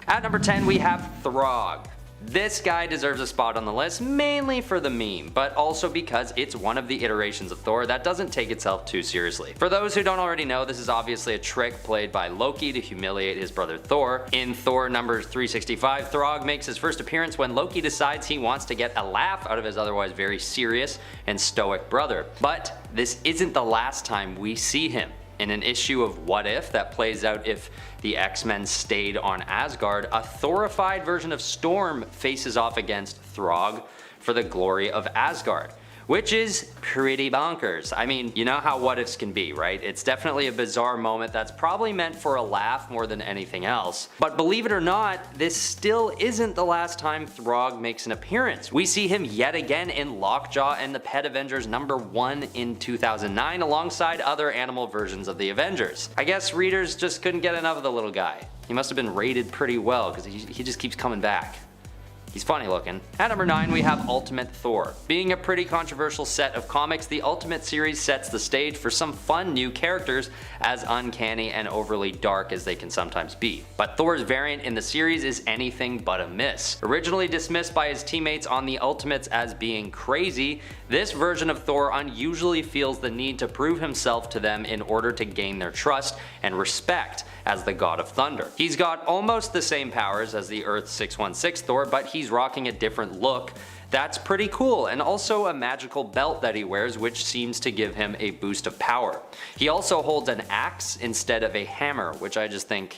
At number 10 we have Throg. This guy deserves a spot on the list, mainly for the meme, but also because it's one of the iterations of Thor that doesn't take itself too seriously. For those who don't already know, this is obviously a trick played by Loki to humiliate his brother Thor. In Thor number 365, Throg makes his first appearance when Loki decides he wants to get a laugh out of his otherwise very serious and stoic brother. But this isn't the last time we see him. In an issue of What If that plays out if the X-Men stayed on Asgard, a Thorified version of Storm faces off against Throg for the glory of Asgard, which is pretty bonkers. I mean, you know how what ifs can be, right? It's definitely a bizarre moment that's probably meant for a laugh more than anything else. But believe it or not, this still isn't the last time Throg makes an appearance. We see him yet again in Lockjaw and the Pet Avengers #1 in 2009 alongside other animal versions of the Avengers. I guess readers just couldn't get enough of the little guy. He must have been rated pretty well because he just keeps coming back. He's funny looking. At number 9 we have Ultimate Thor. Being a pretty controversial set of comics, the Ultimate series sets the stage for some fun new characters, as uncanny and overly dark as they can sometimes be. But Thor's variant in the series is anything but a miss. Originally dismissed by his teammates on the Ultimates as being crazy, this version of Thor unusually feels the need to prove himself to them in order to gain their trust and respect as the God of Thunder. He's got almost the same powers as the Earth 616 Thor, but he's rocking a different look that's pretty cool, and also a magical belt that he wears which seems to give him a boost of power. He also holds an axe instead of a hammer, which I just think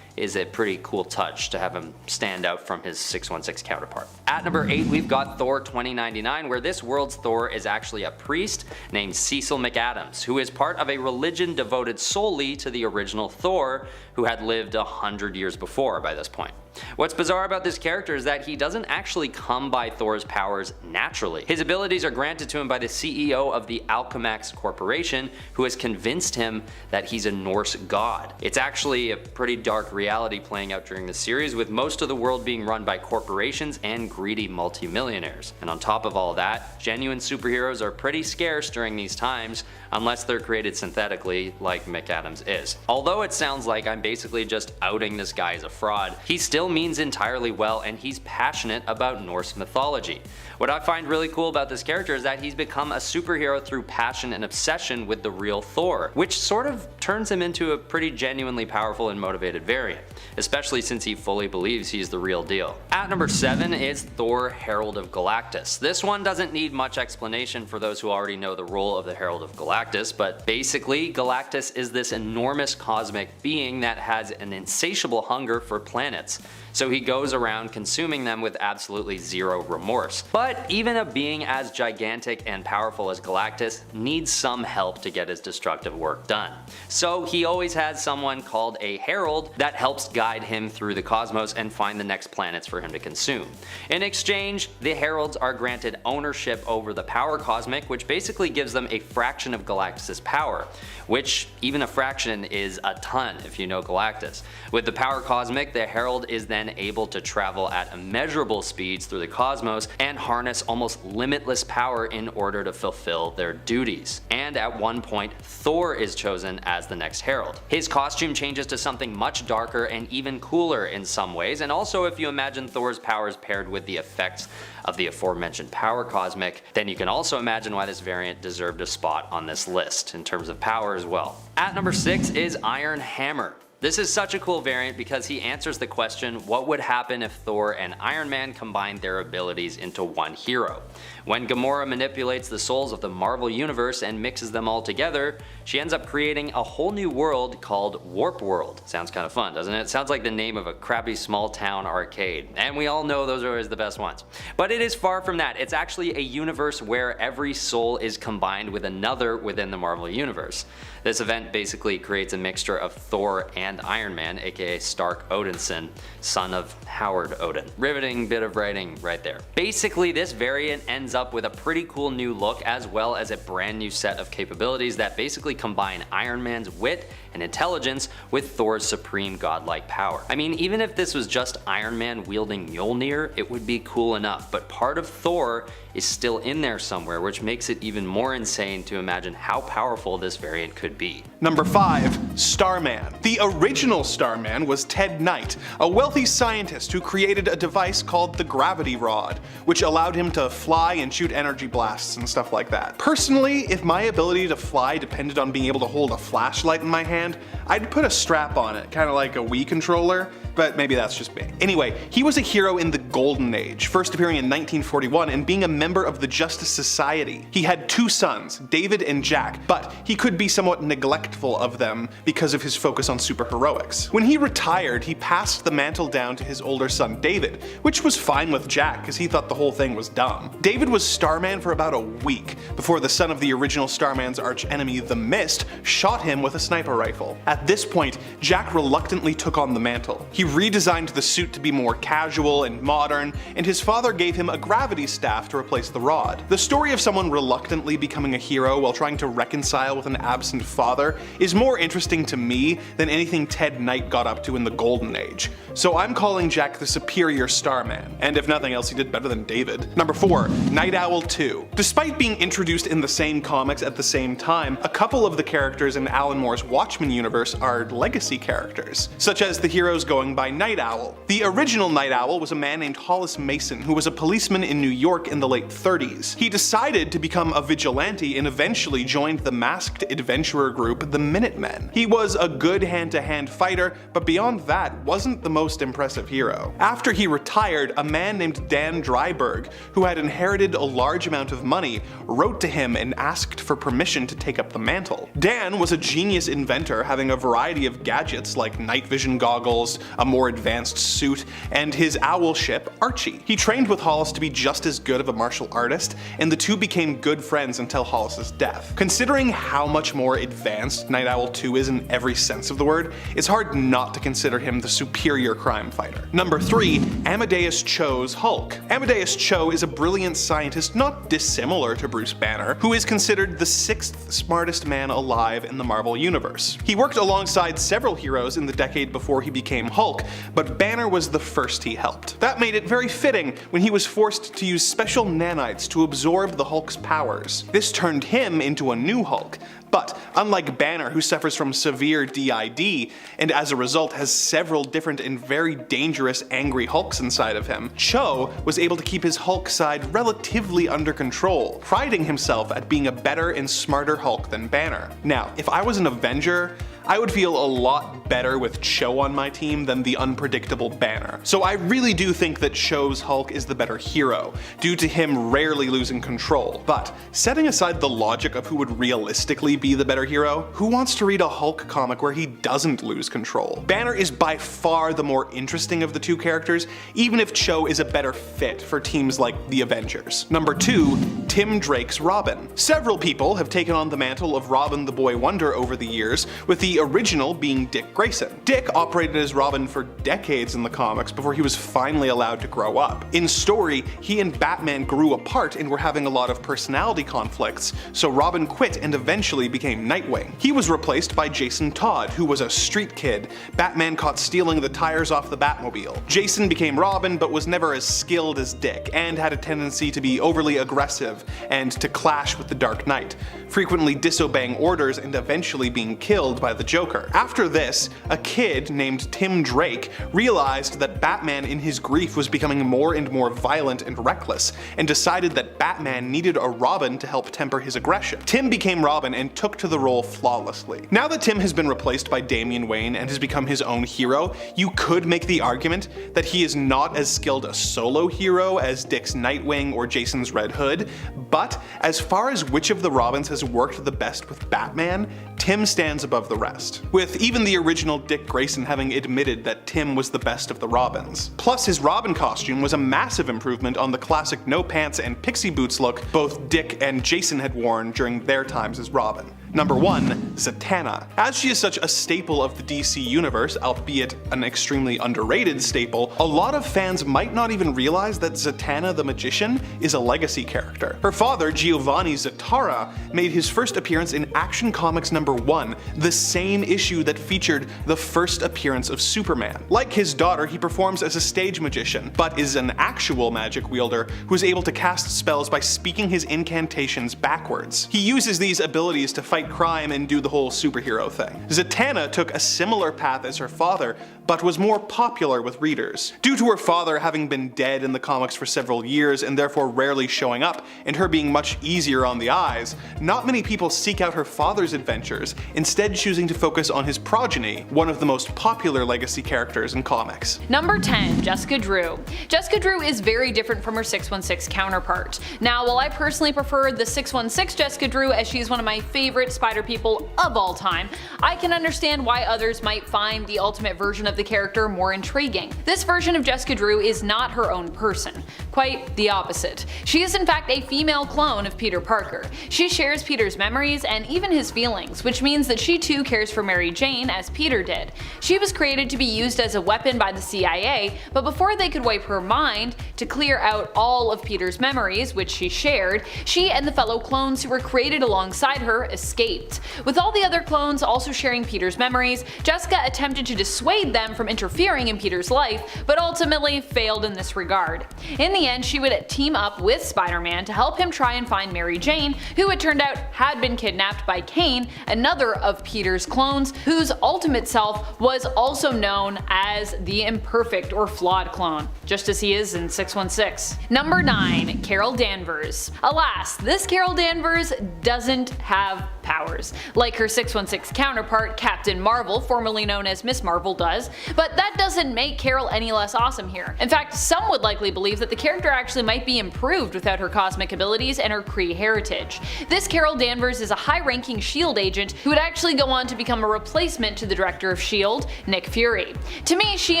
is a pretty cool touch to have him stand out from his 616 counterpart. At number 8 we've got Thor 2099, where this world's Thor is actually a priest named Cecil McAdams, who is part of a religion devoted solely to the original Thor, who had lived 100 years before by this point. What's bizarre about this character is that he doesn't actually come by Thor's powers naturally. His abilities are granted to him by the CEO of the Alchemax Corporation, who has convinced him that he's a Norse god. It's actually a pretty dark reality playing out during the series, with most of the world being run by corporations and greedy multimillionaires. And on top of all that, genuine superheroes are pretty scarce during these times, unless they're created synthetically like McAdams is. Although it sounds like I'm basically just outing this guy as a fraud, he still means entirely well, and he's passionate about Norse mythology. What I find really cool about this character is that he's become a superhero through passion and obsession with the real Thor, which sort of turns him into a pretty genuinely powerful and motivated variant, especially since he fully believes he's the real deal. At number 7 is Thor Herald of Galactus. This one doesn't need much explanation for those who already know the role of the Herald of Galactus, but basically Galactus is this enormous cosmic being that has an insatiable hunger for planets. So he goes around consuming them with absolutely zero remorse. But even a being as gigantic and powerful as Galactus needs some help to get his destructive work done. So he always has someone called a Herald that helps guide him through the cosmos and find the next planets for him to consume. In exchange, the Heralds are granted ownership over the power cosmic, which basically gives them a fraction of Galactus's power, which even a fraction is a ton if you know Galactus. With the power cosmic, the Herald is then able to travel at immeasurable speeds through the cosmos and harness almost limitless power in order to fulfill their duties. And at one point, Thor is chosen as the next Herald. His costume changes to something much darker and even cooler in some ways, and also if you imagine Thor's powers paired with the effects of the aforementioned power cosmic, then you can also imagine why this variant deserved a spot on this list in terms of power as well. At number 6 is Iron Hammer. This is such a cool variant because he answers the question, what would happen if Thor and Iron Man combined their abilities into one hero? When Gamora manipulates the souls of the Marvel Universe and mixes them all together, she ends up creating a whole new world called Warp World. Sounds kind of fun, doesn't it? Sounds like the name of a crappy small town arcade, and we all know those are always the best ones. But it is far from that. It's actually a universe where every soul is combined with another within the Marvel Universe. This event basically creates a mixture of Thor and Iron Man, aka Stark Odinson, son of Howard Odin. Riveting bit of writing right there. Basically, this variant ends up with a pretty cool new look as well as a brand new set of capabilities that basically combine Iron Man's wit and intelligence with Thor's supreme godlike power. I mean, even if this was just Iron Man wielding Mjolnir, it would be cool enough, but part of Thor is still in there somewhere, which makes it even more insane to imagine how powerful this variant could be. Number 5, Starman. The original Starman was Ted Knight, a wealthy scientist who created a device called the gravity rod, which allowed him to fly and shoot energy blasts and stuff like that. Personally, if my ability to fly depended on being able to hold a flashlight in my hand, I'd put a strap on it, kinda like a Wii controller, but maybe that's just me. Anyway, he was a hero in the Golden Age, first appearing in 1941 and being a member of the Justice Society. He had 2 sons, David and Jack, but he could be somewhat neglectful of them because of his focus on superheroics. When he retired, he passed the mantle down to his older son David, which was fine with Jack because he thought the whole thing was dumb. David was Starman for about a week before the son of the original Starman's archenemy, the Mist, shot him with a sniper rifle. At this point, Jack reluctantly took on the mantle. He redesigned the suit to be more casual and modern, and his father gave him a gravity staff to replace the rod. The story of someone reluctantly becoming a hero while trying to reconcile with an absent father is more interesting to me than anything Ted Knight got up to in the Golden Age. So I'm calling Jack the superior Starman, and if nothing else he did better than David. Number 4. Night Owl 2. Despite being introduced in the same comics at the same time, a couple of the characters in Alan Moore's Watchmen universe are legacy characters, such as the heroes going by Night Owl. The original Night Owl was a man named Hollis Mason who was a policeman in New York in the late 30s. He decided to become a vigilante and eventually joined the masked adventurer group the Minutemen. He was a good hand-to-hand fighter, but beyond that wasn't the most impressive hero. After he retired, a man named Dan Dryberg, who had inherited a large amount of money, wrote to him and asked for permission to take up the mantle. Dan was a genius inventor, having a variety of gadgets like night vision goggles, a more advanced suit, and his owl ship, Archie. He trained with Hollis to be just as good of a martial artist, and the two became good friends until Hollis's death. Considering how much more advanced Night Owl 2 is in every sense of the word, it's hard not to consider him the superior crime fighter. Number 3. Amadeus Cho's Hulk. Amadeus Cho is a brilliant scientist not dissimilar to Bruce Banner, who is considered the 6th smartest man alive in the Marvel Universe. He worked alongside several heroes in the decade before he became Hulk, but Banner was the first he helped. That made it very fitting when he was forced to use special nanites to absorb the Hulk's powers. This turned him into a new Hulk. But unlike Banner, who suffers from severe DID, and as a result has several different and very dangerous angry Hulks inside of him, Cho was able to keep his Hulk side relatively under control, priding himself at being a better and smarter Hulk than Banner. Now, if I was an Avenger, I would feel a lot better with Cho on my team than the unpredictable Banner. So I really do think that Cho's Hulk is the better hero, due to him rarely losing control. But setting aside the logic of who would realistically be the better hero, who wants to read a Hulk comic where he doesn't lose control? Banner is by far the more interesting of the two characters, even if Cho is a better fit for teams like the Avengers. Number 2. Tim Drake's Robin. Several people have taken on the mantle of Robin the Boy Wonder over the years, with the original being Dick Grayson. Dick operated as Robin for decades in the comics before he was finally allowed to grow up. In story, he and Batman grew apart and were having a lot of personality conflicts, so Robin quit and eventually became Nightwing. He was replaced by Jason Todd, who was a street kid Batman caught stealing the tires off the Batmobile. Jason became Robin but was never as skilled as Dick, and had a tendency to be overly aggressive and to clash with the Dark Knight, frequently disobeying orders and eventually being killed by the Joker. After this, a kid named Tim Drake realized that Batman in his grief was becoming more and more violent and reckless, and decided that Batman needed a Robin to help temper his aggression. Tim became Robin and took to the role flawlessly. Now that Tim has been replaced by Damian Wayne and has become his own hero, you could make the argument that he is not as skilled a solo hero as Dick's Nightwing or Jason's Red Hood, but as far as which of the Robins has worked the best with Batman, Tim stands above the rest, with even the original Dick Grayson having admitted that Tim was the best of the Robins. Plus, his Robin costume was a massive improvement on the classic no pants and pixie boots look both Dick and Jason had worn during their times as Robin. Number 1. Zatanna. As she is such a staple of the DC universe, albeit an extremely underrated staple, a lot of fans might not even realize that Zatanna the Magician is a legacy character. Her father, Giovanni Zatara, made his first appearance in Action Comics #1, the same issue that featured the first appearance of Superman. Like his daughter, he performs as a stage magician, but is an actual magic wielder who is able to cast spells by speaking his incantations backwards. He uses these abilities to fight fight crime and do the whole superhero thing. Zatanna took a similar path as her father, but was more popular with readers. Due to her father having been dead in the comics for several years and therefore rarely showing up, and her being much easier on the eyes, not many people seek out her father's adventures, instead choosing to focus on his progeny, one of the most popular legacy characters in comics. Number 10. Jessica Drew. Jessica Drew is very different from her 616 counterpart. Now, while I personally prefer the 616 Jessica Drew as she is one of my favorite Spider people of all time, I can understand why others might find the ultimate version of the character more intriguing. This version of Jessica Drew is not her own person. Quite the opposite. She is in fact a female clone of Peter Parker. She shares Peter's memories and even his feelings, which means that she too cares for Mary Jane as Peter did. She was created to be used as a weapon by the CIA, but before they could wipe her mind to clear out all of Peter's memories, which she shared, she and the fellow clones who were created alongside her escaped. With all the other clones also sharing Peter's memories, Jessica attempted to dissuade them from interfering in Peter's life, but ultimately failed in this regard. In the end, she would team up with Spider-Man to help him try and find Mary Jane, who it turned out had been kidnapped by Kane, another of Peter's clones, whose ultimate self was also known as the imperfect or flawed clone, just as he is in 616. Number 9. Carol Danvers. Alas, this Carol Danvers doesn't have powers, like her 616 counterpart Captain Marvel, formerly known as Miss Marvel, does, but that doesn't make Carol any less awesome here. In fact, some would likely believe that the character actually might be improved without her cosmic abilities and her Kree heritage. This Carol Danvers is a high-ranking S.H.I.E.L.D. agent who would actually go on to become a replacement to the director of S.H.I.E.L.D., Nick Fury. To me, she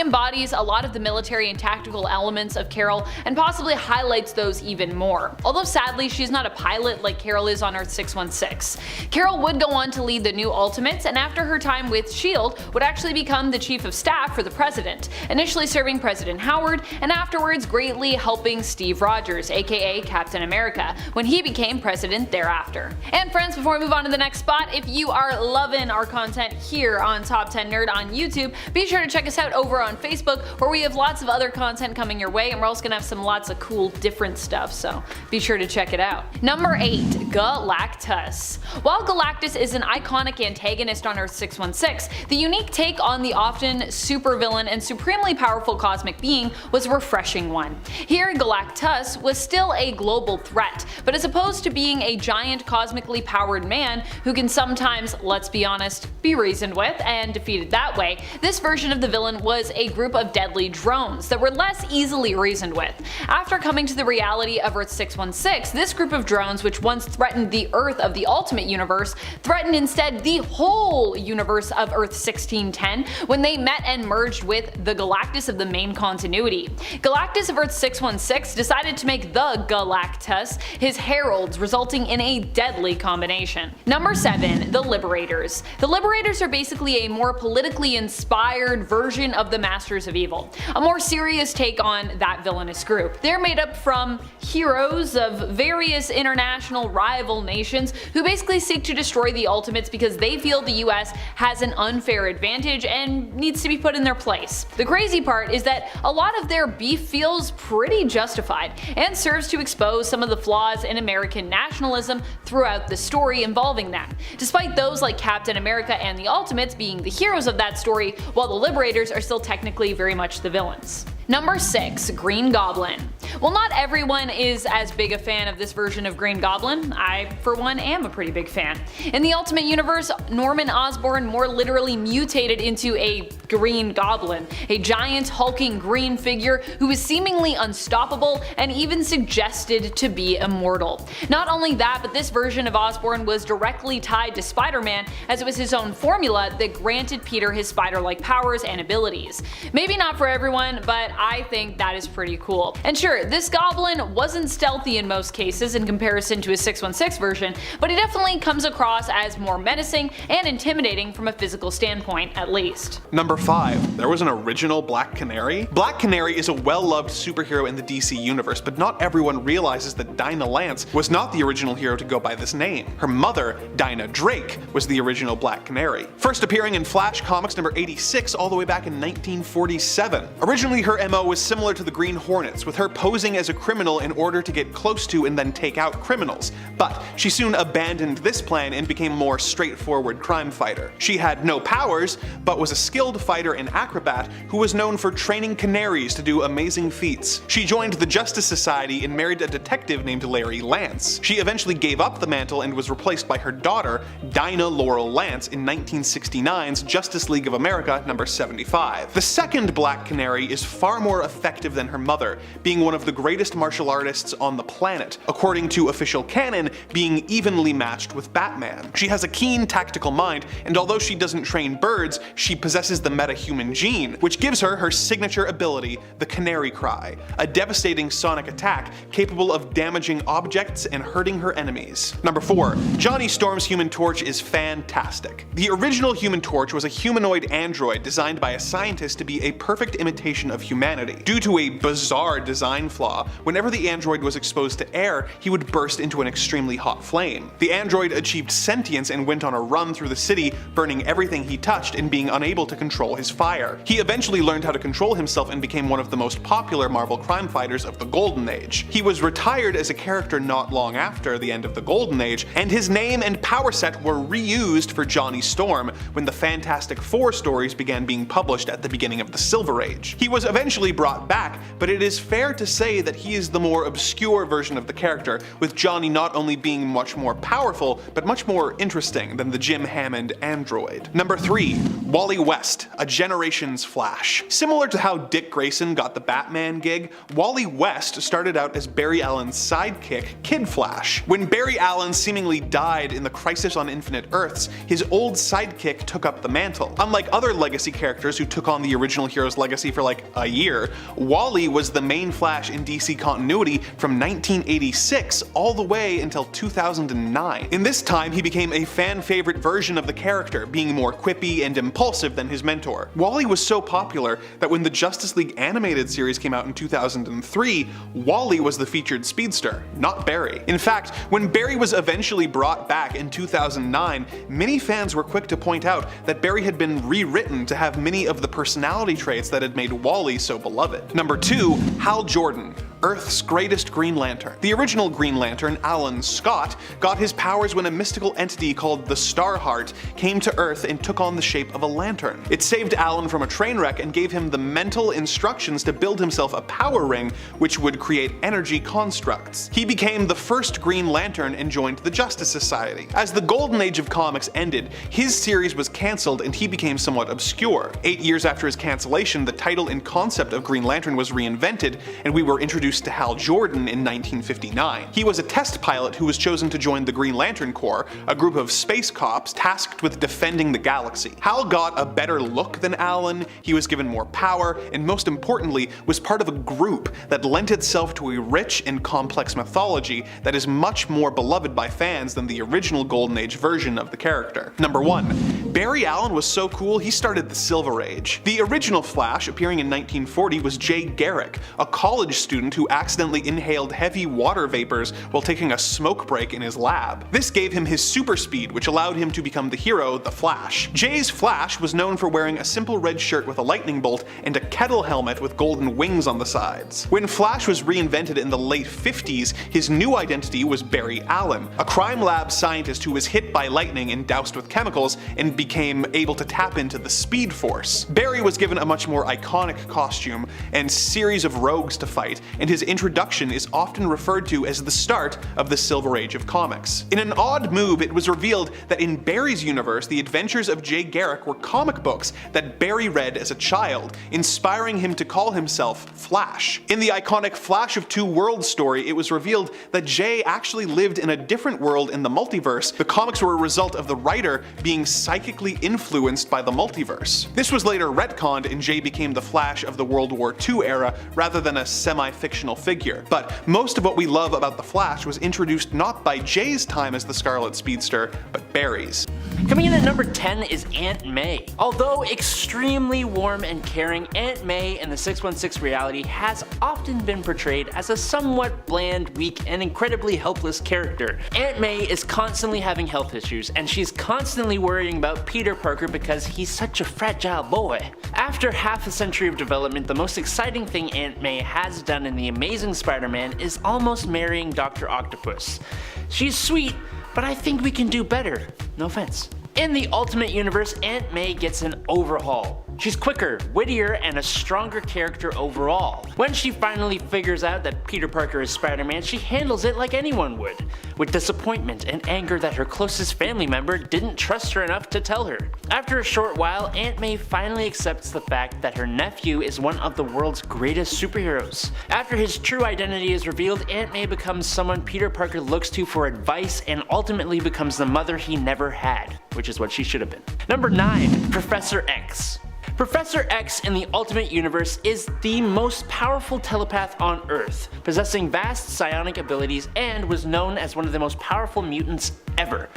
embodies a lot of the military and tactical elements of Carol and possibly highlights those even more. Although sadly, she's not a pilot like Carol is on Earth 616. Carol would go on to lead the new Ultimates, and after her time with S.H.I.E.L.D. would actually become the chief of staff for the president, initially serving President Howard and afterwards greatly helping Steve Rogers, aka Captain America, when he became president thereafter. And friends, before we move on to the next spot, if you are loving our content here on Top 10 Nerd on YouTube, be sure to check us out over on Facebook, where we have lots of other content coming your way, and we're also gonna have some lots of cool different stuff, so be sure to check it out. Number 8. Galactus. While Galactus is an iconic antagonist on Earth 616, the unique take on the often supervillain and supremely powerful cosmic being was a refreshing one. Here, Galactus was still a global threat, but as opposed to being a giant cosmically powered man who can sometimes, let's be honest, be reasoned with and defeated that way, this version of the villain was a group of deadly drones that were less easily reasoned with. After coming to the reality of Earth 616, this group of drones, which once threatened the Earth of the Ultimate Universe, threatened instead the whole universe of Earth 1610 when they met and merged with the Galactus of the main continuity. Galactus of Earth 616 decided to make the Galactus his heralds, resulting in a deadly combination. Number 7. The Liberators. The Liberators are basically a more politically inspired version of the Masters of Evil, a more serious take on that villainous group. They're made up from heroes of various international rival nations who basically seek to destroy the Ultimates because they feel the US has an unfair advantage and needs to be put in their place. The crazy part is that a lot of their beef feels pretty justified and serves to expose some of the flaws in American nationalism throughout the story involving them, despite those like Captain America and the Ultimates being the heroes of that story, while the Liberators are still technically very much the villains. Number 6. Green Goblin. While not everyone is as big a fan of this version of Green Goblin, I for one am a pretty big fan. In the Ultimate Universe, Norman Osborn more literally mutated into a Green Goblin, a giant hulking green figure who is seemingly unstoppable and even suggested to be immortal. Not only that, but this version of Osborn was directly tied to Spider-Man, as it was his own formula that granted Peter his spider-like powers and abilities. Maybe not for everyone, but I think that is pretty cool. And sure, this goblin wasn't stealthy in most cases in comparison to his 616 version, but he definitely comes across as more menacing and intimidating from a physical standpoint, at least. Number 5. There was an original Black Canary? Black Canary is a well-loved superhero in the DC universe, but not everyone realizes that Dinah Lance was not the original hero to go by this name. Her mother, Dinah Drake, was the original Black Canary. First appearing in Flash Comics number 86 all the way back in 1947. Originally her Her MO was similar to the Green Hornet's, with her posing as a criminal in order to get close to and then take out criminals, but she soon abandoned this plan and became a more straightforward crime fighter. She had no powers, but was a skilled fighter and acrobat who was known for training canaries to do amazing feats. She joined the Justice Society and married a detective named Larry Lance. She eventually gave up the mantle and was replaced by her daughter, Dinah Laurel Lance, in 1969's Justice League of America number 75. The second Black Canary is far more effective than her mother, being one of the greatest martial artists on the planet, according to official canon, being evenly matched with Batman. She has a keen tactical mind, and although she doesn't train birds, she possesses the metahuman gene, which gives her her signature ability, the Canary Cry, a devastating sonic attack capable of damaging objects and hurting her enemies. Number 4. Johnny Storm's Human Torch is fantastic. The original Human Torch was a humanoid android designed by a scientist to be a perfect imitation of humanity. Due to a bizarre design flaw, whenever the android was exposed to air, he would burst into an extremely hot flame. The android achieved sentience and went on a run through the city, burning everything he touched and being unable to control his fire. He eventually learned how to control himself and became one of the most popular Marvel crime fighters of the Golden Age. He was retired as a character not long after the end of the Golden Age, and his name and power set were reused for Johnny Storm when the Fantastic Four stories began being published at the beginning of the Silver Age. He was eventually brought back, but it is fair to say that he is the more obscure version of the character, with Johnny not only being much more powerful, but much more interesting than the Jim Hammond android. Number 3. Wally West, a Generations Flash. Similar to how Dick Grayson got the Batman gig, Wally West started out as Barry Allen's sidekick, Kid Flash. When Barry Allen seemingly died in the Crisis on Infinite Earths, his old sidekick took up the mantle. Unlike other legacy characters who took on the original hero's legacy for like a year, Wally was the main Flash in DC continuity from 1986 all the way until 2009. In this time, he became a fan-favorite version of the character, being more quippy and impulsive than his mentor. Wally was so popular that when the Justice League animated series came out in 2003, Wally was the featured speedster, not Barry. In fact, when Barry was eventually brought back in 2009, many fans were quick to point out that Barry had been rewritten to have many of the personality traits that had made Wally so beloved. Number 2. Hal Jordan, Earth's greatest Green Lantern. The original Green Lantern, Alan Scott, got his powers when a mystical entity called the Starheart came to Earth and took on the shape of a lantern. It saved Alan from a train wreck and gave him the mental instructions to build himself a power ring which would create energy constructs. He became the first Green Lantern and joined the Justice Society. As the Golden Age of comics ended, his series was cancelled and he became somewhat obscure. 8 years after his cancellation, the title and concept of Green Lantern was reinvented, and we were introduced to Hal Jordan in 1959. He was a test pilot who was chosen to join the Green Lantern Corps, a group of space cops tasked with defending the galaxy. Hal got a better look than Alan, he was given more power, and most importantly, was part of a group that lent itself to a rich and complex mythology that is much more beloved by fans than the original Golden Age version of the character. Number 1. Barry Allen was so cool he started the Silver Age. The original Flash, appearing in 1940, was Jay Garrick, a college student who accidentally inhaled heavy water vapors while taking a smoke break in his lab. This gave him his super speed, which allowed him to become the hero, the Flash. Jay's Flash was known for wearing a simple red shirt with a lightning bolt and a kettle helmet with golden wings on the sides. When Flash was reinvented in the late 50s, his new identity was Barry Allen, a crime lab scientist who was hit by lightning and doused with chemicals and became able to tap into the Speed Force. Barry was given a much more iconic costume and series of rogues to fight, and his introduction is often referred to as the start of the Silver Age of comics. In an odd move, it was revealed that in Barry's universe, the adventures of Jay Garrick were comic books that Barry read as a child, inspiring him to call himself Flash. In the iconic Flash of Two Worlds story, it was revealed that Jay actually lived in a different world in the multiverse. The comics were a result of the writer being psychically influenced by the multiverse. This was later retconned and Jay became the Flash of the World War II era rather than a semi-fictional fictional figure. But most of what we love about the Flash was introduced not by Jay's time as the Scarlet Speedster, but Barry's. Coming in at number 10 is Aunt May. Although extremely warm and caring, Aunt May in the 616 reality has often been portrayed as a somewhat bland, weak, and incredibly helpless character. Aunt May is constantly having health issues, and she's constantly worrying about Peter Parker because he's such a fragile boy. After half a century of development, the most exciting thing Aunt May has done in The Amazing Spider-Man is almost marrying Dr. Octopus. She's sweet, but I think we can do better. No offense. In the Ultimate Universe, Aunt May gets an overhaul. She's quicker, wittier, and a stronger character overall. When she finally figures out that Peter Parker is Spider-Man, she handles it like anyone would, with disappointment and anger that her closest family member didn't trust her enough to tell her. After a short while, Aunt May finally accepts the fact that her nephew is one of the world's greatest superheroes. After his true identity is revealed, Aunt May becomes someone Peter Parker looks to for advice and ultimately becomes the mother he never had, which is what she should have been. Number 9. Professor X. Professor X in the Ultimate Universe is the most powerful telepath on Earth, possessing vast psionic abilities and was known as one of the most powerful mutants ever.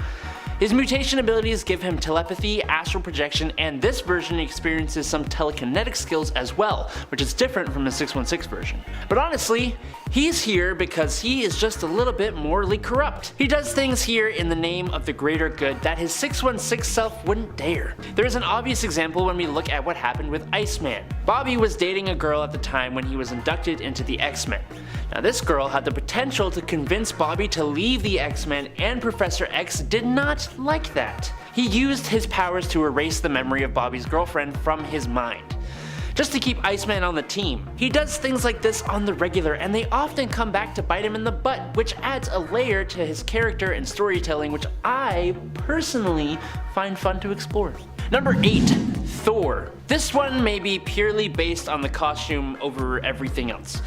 His mutation abilities give him telepathy, astral projection, and this version experiences some telekinetic skills as well, which is different from the 616 version. But honestly, he's here because he is just a little bit morally corrupt. He does things here in the name of the greater good that his 616 self wouldn't dare. There is an obvious example when we look at what happened with Iceman. Bobby was dating a girl at the time when he was inducted into the X-Men. Now this girl had the potential to convince Bobby to leave the X-Men, and Professor X did not like that. He used his powers to erase the memory of Bobby's girlfriend from his mind, just to keep Iceman on the team. He does things like this on the regular, and they often come back to bite him in the butt, which adds a layer to his character and storytelling which I personally find fun to explore. Number 8. Thor. This one may be purely based on the costume over everything else.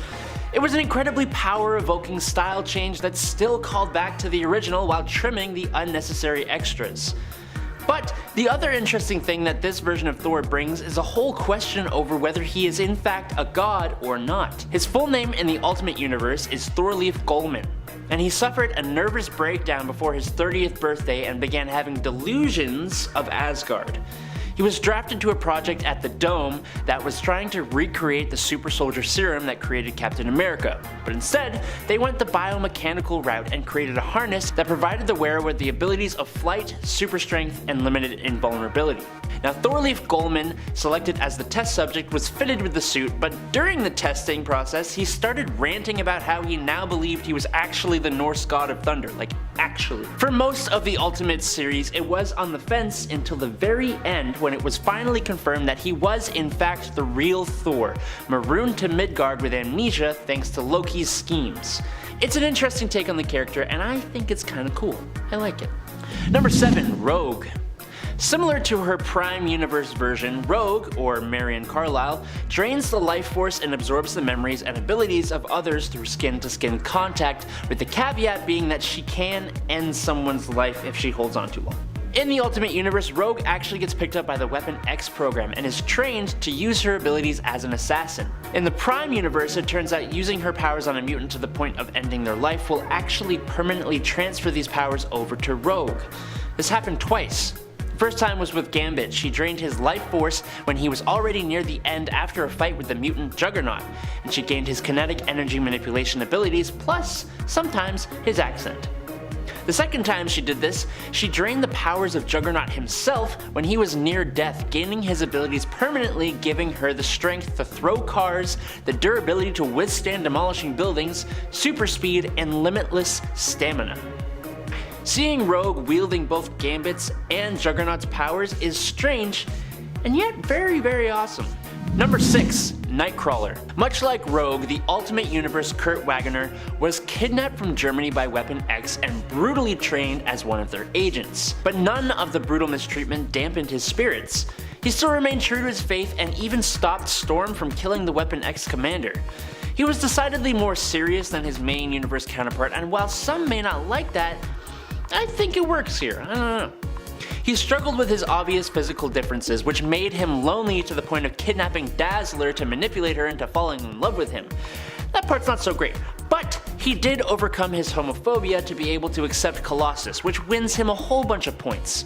It was an incredibly power-evoking style change that still called back to the original while trimming the unnecessary extras. But the other interesting thing that this version of Thor brings is a whole question over whether he is in fact a god or not. His full name in the Ultimate Universe is Thorleif Gullman, and he suffered a nervous breakdown before his 30th birthday and began having delusions of Asgard. He was drafted to a project at the Dome that was trying to recreate the super soldier serum that created Captain America, but instead they went the biomechanical route and created a harness that provided the wearer with the abilities of flight, super strength, and limited invulnerability. Now Thorleif Gullman, selected as the test subject, was fitted with the suit, but during the testing process he started ranting about how he now believed he was actually the Norse god of thunder, like actually. For most of the Ultimate series it was on the fence until the very end when it was finally confirmed that he was in fact the real Thor, marooned to Midgard with amnesia thanks to Loki's schemes. It's an interesting take on the character and I think it's kinda cool. I like it. Number 7. Rogue. Similar to her Prime Universe version, Rogue, or Marion Carlisle, drains the life force and absorbs the memories and abilities of others through skin-to-skin contact, with the caveat being that she can end someone's life if she holds on too long. In the Ultimate Universe, Rogue actually gets picked up by the Weapon X program and is trained to use her abilities as an assassin. In the Prime Universe, it turns out using her powers on a mutant to the point of ending their life will actually permanently transfer these powers over to Rogue. This happened twice. First time was with Gambit. She drained his life force when he was already near the end after a fight with the mutant Juggernaut, and she gained his kinetic energy manipulation abilities plus sometimes his accent. The second time she did this, she drained the powers of Juggernaut himself when he was near death, gaining his abilities permanently, giving her the strength to throw cars, the durability to withstand demolishing buildings, super speed, and limitless stamina. Seeing Rogue wielding both Gambit's and Juggernaut's powers is strange, and yet very awesome. Number 6. Nightcrawler. Much like Rogue, the Ultimate Universe Kurt Wagner was kidnapped from Germany by Weapon X and brutally trained as one of their agents. But none of the brutal mistreatment dampened his spirits. He still remained true to his faith and even stopped Storm from killing the Weapon X commander. He was decidedly more serious than his main universe counterpart, and while some may not like that, I think it works here. I don't know. He struggled with his obvious physical differences, which made him lonely to the point of kidnapping Dazzler to manipulate her into falling in love with him. that part's not so great. But he did overcome his homophobia to be able to accept Colossus, which wins him a whole bunch of points.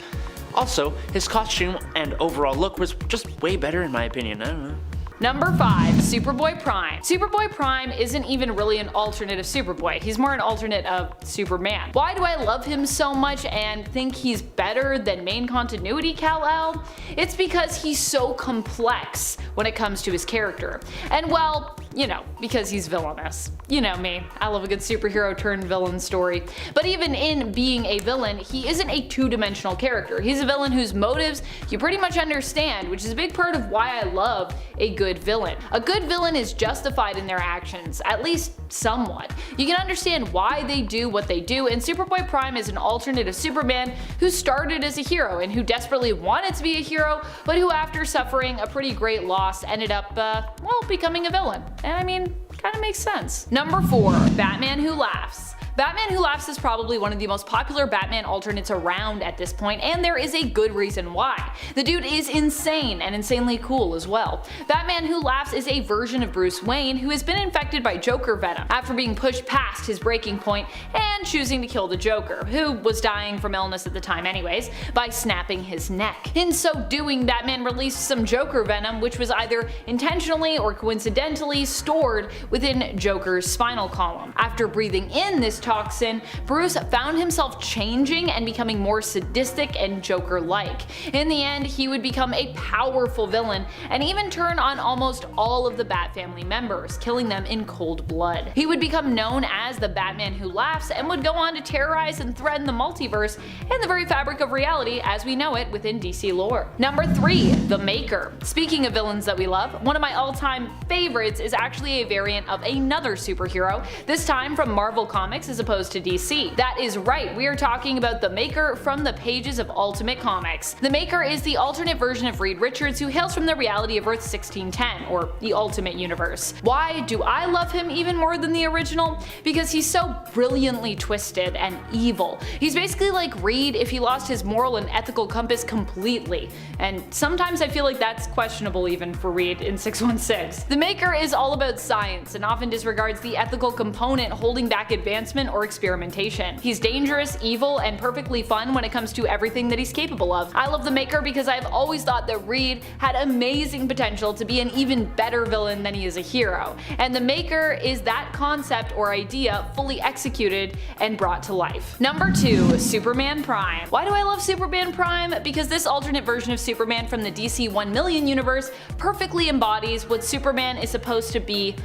Also, his costume and overall look was just way better in my opinion, I don't know. Number 5, Superboy Prime. Superboy Prime isn't even really an alternate of Superboy, he's more an alternate of Superman. Why do I love him so much and think he's better than main continuity Kal-El? It's because he's so complex when it comes to his character. And well, you know, because he's villainous. You know me, I love a good superhero turned villain story. But even in being a villain, he isn't a two-dimensional character. He's a villain whose motives you pretty much understand, which is a big part of why I love a good villain. A good villain is justified in their actions, at least somewhat. You can understand why they do what they do, and Superboy Prime is an alternate of Superman who started as a hero and who desperately wanted to be a hero, but who after suffering a pretty great loss ended up, well, becoming a villain. And I mean, kinda makes sense. Number 4, Batman Who Laughs. Batman Who Laughs is probably one of the most popular Batman alternates around at this point, and there is a good reason why. The dude is insane and insanely cool as well. Batman Who Laughs is a version of Bruce Wayne who has been infected by Joker venom after being pushed past his breaking point and choosing to kill the Joker, who was dying from illness at the time anyways, by snapping his neck. In so doing, Batman released some Joker venom which was either intentionally or coincidentally stored within Joker's spinal column. After breathing in this toxin, Bruce found himself changing and becoming more sadistic and Joker-like. In the end, he would become a powerful villain and even turn on almost all of the Bat family members, killing them in cold blood. He would become known as the Batman Who Laughs and would go on to terrorize and threaten the multiverse and the very fabric of reality as we know it within DC lore. Number 3, The Maker. Speaking of villains that we love, one of my all-time favorites is actually a variant of another superhero, this time from Marvel Comics as opposed to DC. That is right, we are talking about the Maker from the pages of Ultimate Comics. The Maker is the alternate version of Reed Richards who hails from the reality of Earth 1610, or the Ultimate Universe. Why do I love him even more than the original? Because he's so brilliantly twisted and evil. He's basically like Reed if he lost his moral and ethical compass completely, and sometimes I feel like that's questionable even for Reed in 616. The Maker is all about science and often disregards the ethical component holding back advancement or experimentation. He's dangerous, evil, and perfectly fun when it comes to everything that he's capable of. I love the Maker because I've always thought that Reed had amazing potential to be an even better villain than he is a hero, and the Maker is that concept or idea fully executed and brought to life. Number 2, Superman Prime. Why do I love Superman Prime? Because this alternate version of Superman from the DC 1 Million universe perfectly embodies what Superman is supposed to be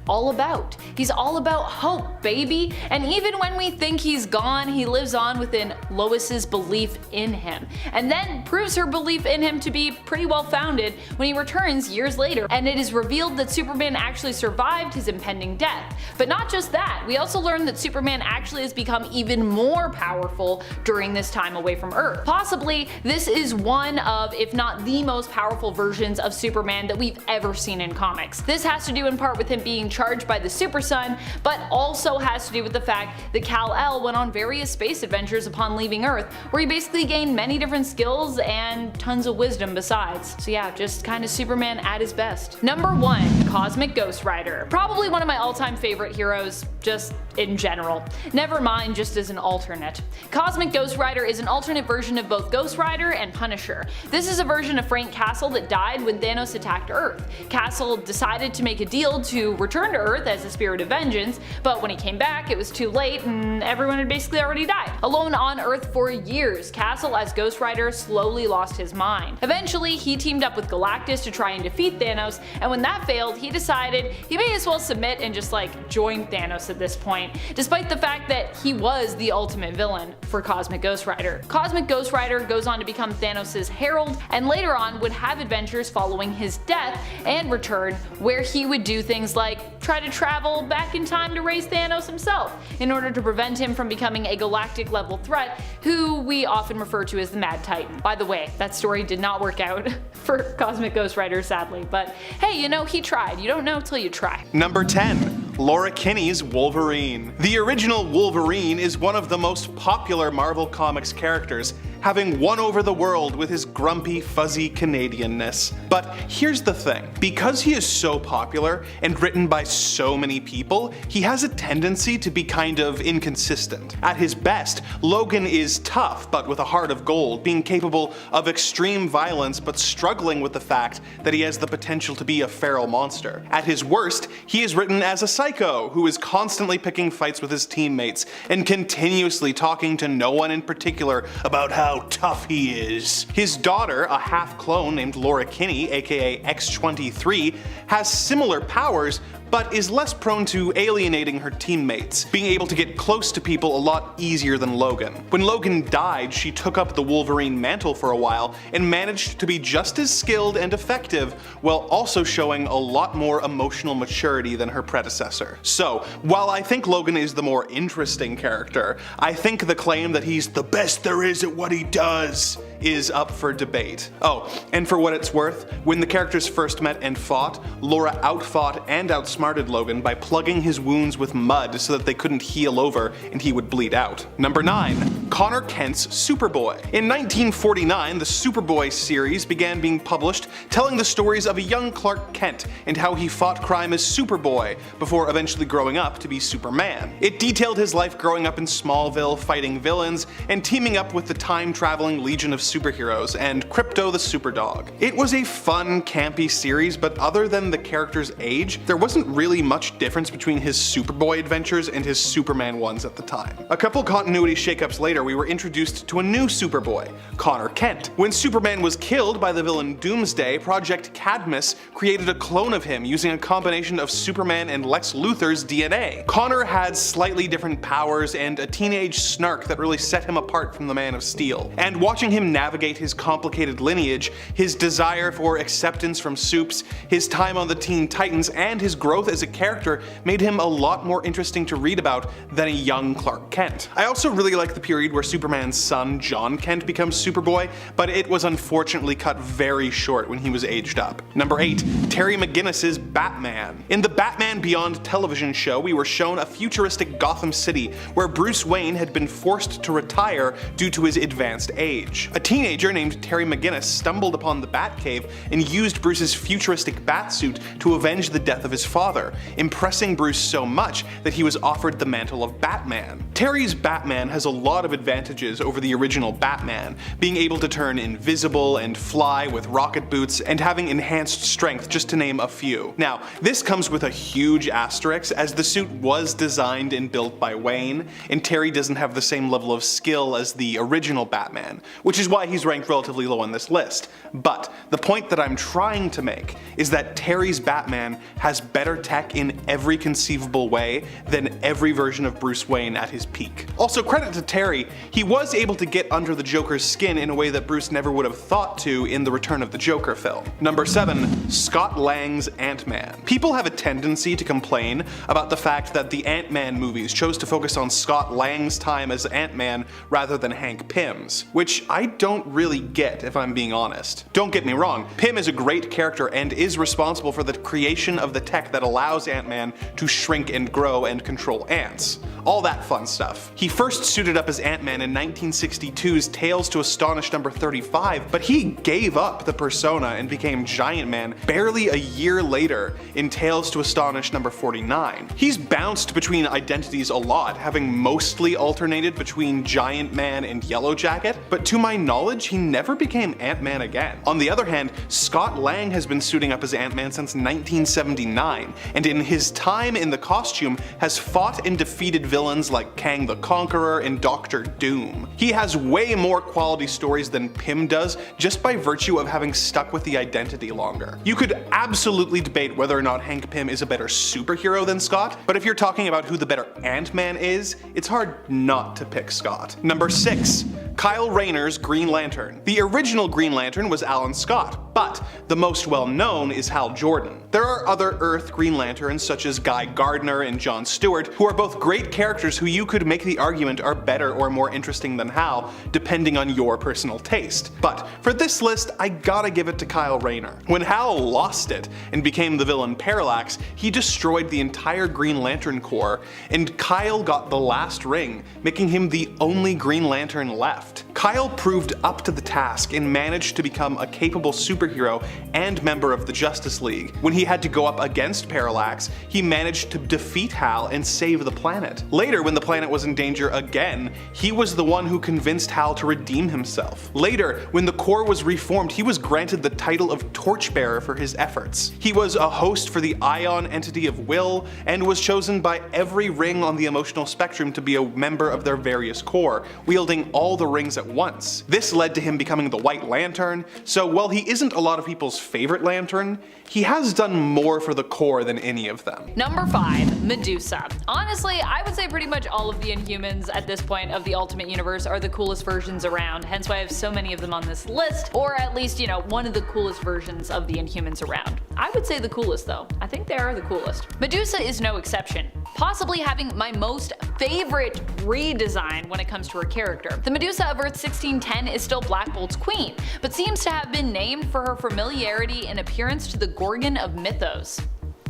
all about. He's all about hope, baby. And even when we think he's gone, he lives on within Lois's belief in him, and then proves her belief in him to be pretty well founded when he returns years later, and it is revealed that Superman actually survived his impending death. But not just that, we also learn that Superman actually has become even more powerful during this time away from Earth. Possibly, this is one of, if not the most powerful versions of Superman that we've ever seen in comics. This has to do in part with him being charged by the Super Sun, but also has to do with the fact that Kal-El went on various space adventures upon leaving Earth, where he basically gained many different skills and tons of wisdom besides. So yeah, just kind of Superman at his best. Number 1, Cosmic Ghost Rider. Probably one of my all-time favorite heroes, just in general. Never mind just as an alternate. Cosmic Ghost Rider is an alternate version of both Ghost Rider and Punisher. This is a version of Frank Castle that died when Thanos attacked Earth. Castle decided to make a deal to return to Earth as a spirit of vengeance, but when he came back it was too late and everyone had basically already died. Alone on Earth for years, Castle as Ghost Rider slowly lost his mind. Eventually he teamed up with Galactus to try and defeat Thanos, and when that failed he decided he may as well submit and just like join Thanos at this point, despite the fact that he was the ultimate villain for Cosmic Ghost Rider. Cosmic Ghost Rider goes on to become Thanos' herald, and later on would have adventures following his death and return where he would do things like try to travel back in time to raise Thanos himself in order to prevent him from becoming a galactic level threat who we often refer to as the Mad Titan. By the way, that story did not work out for Cosmic Ghost Rider sadly, but hey, you know, he tried. You don't know till you try. Number 10. Laura Kinney's Wolverine. The original Wolverine is one of the most popular Marvel Comics characters, having won over the world with his grumpy, fuzzy Canadianness. But here's the thing, because he is so popular and written by so many people, he has a tendency to be kind of inconsistent. At his best, Logan is tough but with a heart of gold, being capable of extreme violence but struggling with the fact that he has the potential to be a feral monster. At his worst, he is written as a psycho who is constantly picking fights with his teammates and continuously talking to no one in particular about how tough he is. His daughter, a half-clone named Laura Kinney, aka X-23, has similar powers, but is less prone to alienating her teammates, being able to get close to people a lot easier than Logan. When Logan died, she took up the Wolverine mantle for a while and managed to be just as skilled and effective, while also showing a lot more emotional maturity than her predecessor. So, while I think Logan is the more interesting character, I think the claim that he's the best there is at what he does is up for debate. Oh, and for what it's worth, when the characters first met and fought, Laura outfought and outsmarted Logan by plugging his wounds with mud so that they couldn't heal over and he would bleed out. Number 9. Connor Kent's Superboy. In 1949, the Superboy series began being published, telling the stories of a young Clark Kent and how he fought crime as Superboy before eventually growing up to be Superman. It detailed his life growing up in Smallville, fighting villains, and teaming up with the time-traveling Legion of Superheroes and Crypto the Superdog. It was a fun, campy series, but other than the character's age, there wasn't really much difference between his Superboy adventures and his Superman ones at the time. A couple continuity shakeups later, we were introduced to a new Superboy, Connor Kent. When Superman was killed by the villain Doomsday, Project Cadmus created a clone of him using a combination of Superman and Lex Luthor's DNA. Connor had slightly different powers and a teenage snark that really set him apart from the Man of Steel. And watching him navigate his complicated lineage, his desire for acceptance from Supes, his time on the Teen Titans, and his growth as a character made him a lot more interesting to read about than a young Clark Kent. I also really like the period where Superman's son John Kent becomes Superboy, but it was unfortunately cut very short when he was aged up. Number 8. Terry McGinnis's Batman. In the Batman Beyond television show, we were shown a futuristic Gotham City where Bruce Wayne had been forced to retire due to his advanced age. A teenager named Terry McGinnis stumbled upon the Batcave and used Bruce's futuristic batsuit to avenge the death of his father, impressing Bruce so much that he was offered the mantle of Batman. Terry's Batman has a lot of advantages over the original Batman, being able to turn invisible and fly with rocket boots and having enhanced strength, just to name a few. Now, this comes with a huge asterisk, as the suit was designed and built by Wayne, and Terry doesn't have the same level of skill as the original Batman, which is why he's ranked relatively low on this list. But the point that I'm trying to make is that Terry's Batman has better tech in every conceivable way than every version of Bruce Wayne at his peak. Also, credit to Terry, he was able to get under the Joker's skin in a way that Bruce never would have thought to in the Return of the Joker film. Number 7. Scott Lang's Ant-Man. People have a tendency to complain about the fact that the Ant-Man movies chose to focus on Scott Lang's time as Ant-Man rather than Hank Pym's, which I don't really get if I'm being honest. Don't get me wrong, Pym is a great character and is responsible for the creation of the tech that allows Ant-Man to shrink and grow and control ants. All that fun stuff. He first suited up as Ant-Man in 1962's Tales to Astonish number 35, but he gave up the persona and became Giant Man barely a year later in Tales to Astonish number 49. He's bounced between identities a lot, having mostly alternated between Giant Man and Yellow Jacket, but to my knowledge, he never became Ant-Man again. On the other hand, Scott Lang has been suiting up as Ant-Man since 1979, and in his time in the costume has fought and defeated villains like Kang the Conqueror and Doctor Doom. He has way more quality stories than Pym does just by virtue of having stuck with the identity longer. You could absolutely debate whether or not Hank Pym is a better superhero than Scott, but if you're talking about who the better Ant-Man is, it's hard not to pick Scott. Number 6. Kyle Rayner's Green Lantern. The original Green Lantern was Alan Scott, but the most well-known is Hal Jordan. There are other Earth Green Lanterns such as Guy Gardner and John Stewart, who are both great characters who you could make the argument are better or more interesting than Hal, depending on your personal taste. But for this list, I gotta give it to Kyle Rayner. When Hal lost it and became the villain Parallax, he destroyed the entire Green Lantern Corps, and Kyle got the last ring, making him the only Green Lantern left. Kyle proved up to the task and managed to become a capable superhero and member of the Justice League. When he had to go up against Parallax, he managed to defeat Hal and save the planet. Later, when the planet was in danger again, he was the one who convinced Hal to redeem himself. Later, when the Corps was reformed, he was granted the title of Torchbearer for his efforts. He was a host for the Ion entity of Will, and was chosen by every ring on the emotional spectrum to be a member of their various corps, wielding all the rings at once. This led to him becoming the White Lantern, so while he isn't a lot of people's favorite Lantern, he has done more for the Corps than any of them. Number 5, Medusa. Honestly, I would say pretty much all of the Inhumans at this point of the Ultimate Universe are the coolest versions around, hence why I have so many of them on this list, or at least, you know, one of the coolest versions of the Inhumans around. I would say the coolest though. I think they are the coolest. Medusa is no exception, possibly having my most favorite redesign when it comes to her character. The Medusa of Earth 1610 is still Black Bolt's queen, but seems to have been named for her familiarity and appearance to the Gorgon of Mythos.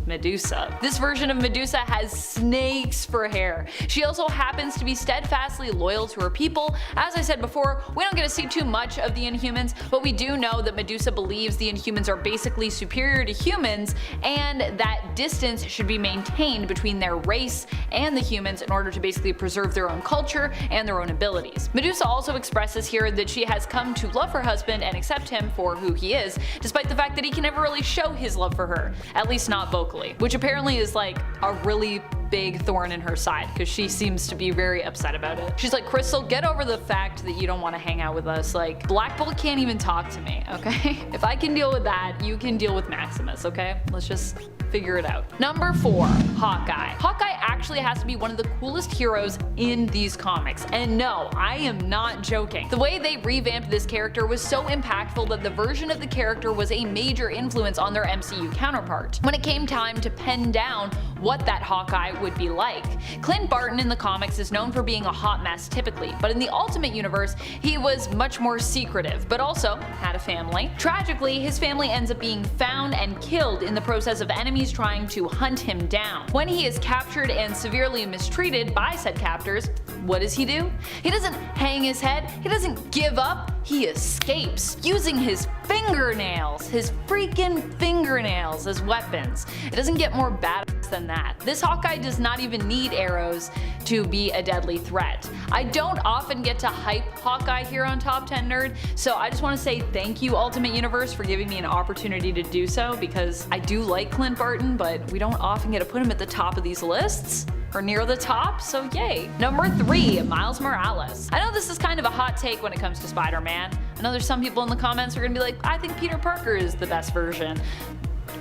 Medusa. This version of Medusa has snakes for hair. She also happens to be steadfastly loyal to her people. As I said before, we don't get to see too much of the Inhumans, but we do know that Medusa believes the Inhumans are basically superior to humans, and that distance should be maintained between their race and the humans in order to basically preserve their own culture and their own abilities. Medusa also expresses here that she has come to love her husband and accept him for who he is, despite the fact that he can never really show his love for her, at least not vocally. Which apparently is like a really big thorn in her side, because she seems to be very upset about it. She's like, Crystal, get over the fact that you don't want to hang out with us. Like, Black Bolt can't even talk to me, okay? If I can deal with that, you can deal with Maximus, okay? Let's just figure it out. Number 4, Hawkeye. Hawkeye actually has to be one of the coolest heroes in these comics, and no, I am not joking. The way they revamped this character was so impactful that the version of the character was a major influence on their MCU counterpart. When it came time to pen down what that Hawkeye would be like. Clint Barton in the comics is known for being a hot mess typically, but in the Ultimate Universe, he was much more secretive, but also had a family. Tragically, his family ends up being found and killed in the process of enemies trying to hunt him down. When he is captured and severely mistreated by said captors, what does he do? He doesn't hang his head, he doesn't give up, he escapes, using his fingernails, his freaking fingernails as weapons. It doesn't get more badass than that. This Hawkeye does not even need arrows to be a deadly threat. I don't often get to hype Hawkeye here on Top 10 Nerd, so I just want to say thank you Ultimate Universe for giving me an opportunity to do so, because I do like Clint Barton, but we don't often get to put him at the top of these lists, or near the top, so yay. Number 3, Miles Morales. I know this is kind of a hot take when it comes to Spider-Man. I know there's some people in the comments who are gonna be like, I think Peter Parker is the best version.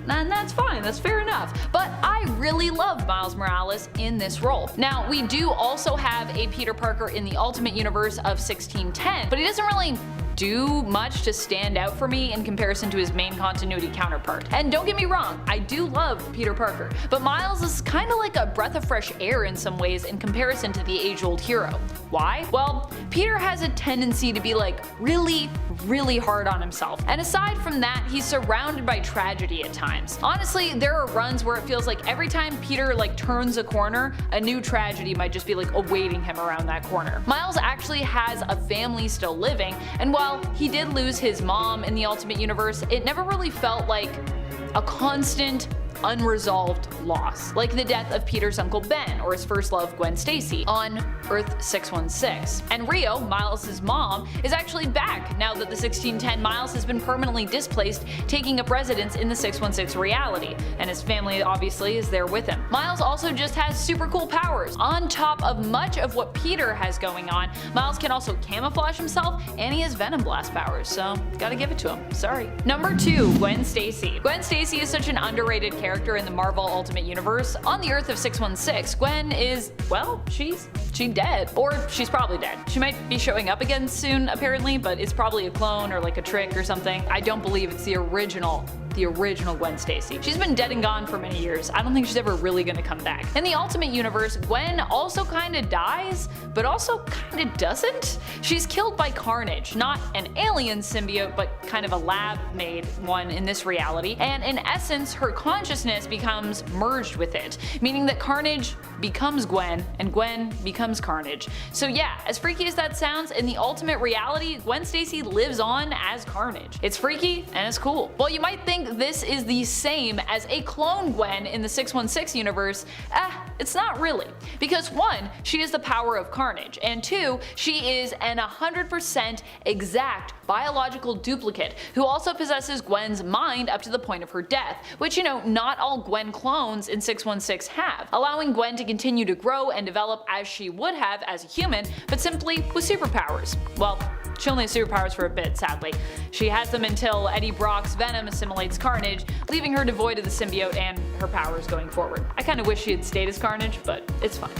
And that's fine, that's fair enough. But I really love Miles Morales in this role. Now, we do also have a Peter Parker in the Ultimate Universe of 1610, but he doesn't really do much to stand out for me in comparison to his main continuity counterpart. And don't get me wrong, I do love Peter Parker, but Miles is kind of like a breath of fresh air in some ways in comparison to the age-old hero. Why? Well, Peter has a tendency to be like really hard on himself. And aside from that, he's surrounded by tragedy at times. Honestly, there are runs where it feels like every time Peter like turns a corner, a new tragedy might just be like awaiting him around that corner. Miles actually has a family still living, and while he did lose his mom in the Ultimate Universe, it never really felt like a constant, unresolved loss, like the death of Peter's Uncle Ben or his first love Gwen Stacy on Earth 616. And Rio, Miles' mom, is actually back now that the 1610 Miles has been permanently displaced, taking up residence in the 616 reality, and his family obviously is there with him. Miles also just has super cool powers. On top of much of what Peter has going on, Miles can also camouflage himself, and he has Venom Blast powers, so gotta give it to him. Sorry. Number 2, Gwen Stacy. Gwen Stacy is such an underrated character in the Marvel Ultimate Universe. On the Earth of 616, Gwen is, well, she's she dead. Or she's probably dead. She might be showing up again soon, apparently, but it's probably a clone or like a trick or something. I don't believe it's the original Gwen Stacy. She's been dead and gone for many years. I don't think she's ever really gonna come back. In the Ultimate Universe, Gwen also kinda dies, but also kinda doesn't. She's killed by Carnage, not an alien symbiote, but kind of a lab-made one in this reality, and in essence, her consciousness becomes merged with it, meaning that Carnage becomes Gwen, and Gwen becomes Carnage. So yeah, as freaky as that sounds, in the Ultimate reality, Gwen Stacy lives on as Carnage. It's freaky and it's cool. Well, you might think this is the same as a clone Gwen in the 616 universe. It's not really. Because 1, she has the power of Carnage, and 2, she is an 100% exact biological duplicate who also possesses Gwen's mind up to the point of her death, which, not all Gwen clones in 616 have, allowing Gwen to continue to grow and develop as she would have as a human, but simply with superpowers. Well, she only has superpowers for a bit, sadly. She has them until Eddie Brock's Venom assimilates Carnage, leaving her devoid of the symbiote and her powers going forward. I kinda wish she had stayed as Carnage, but it's fine.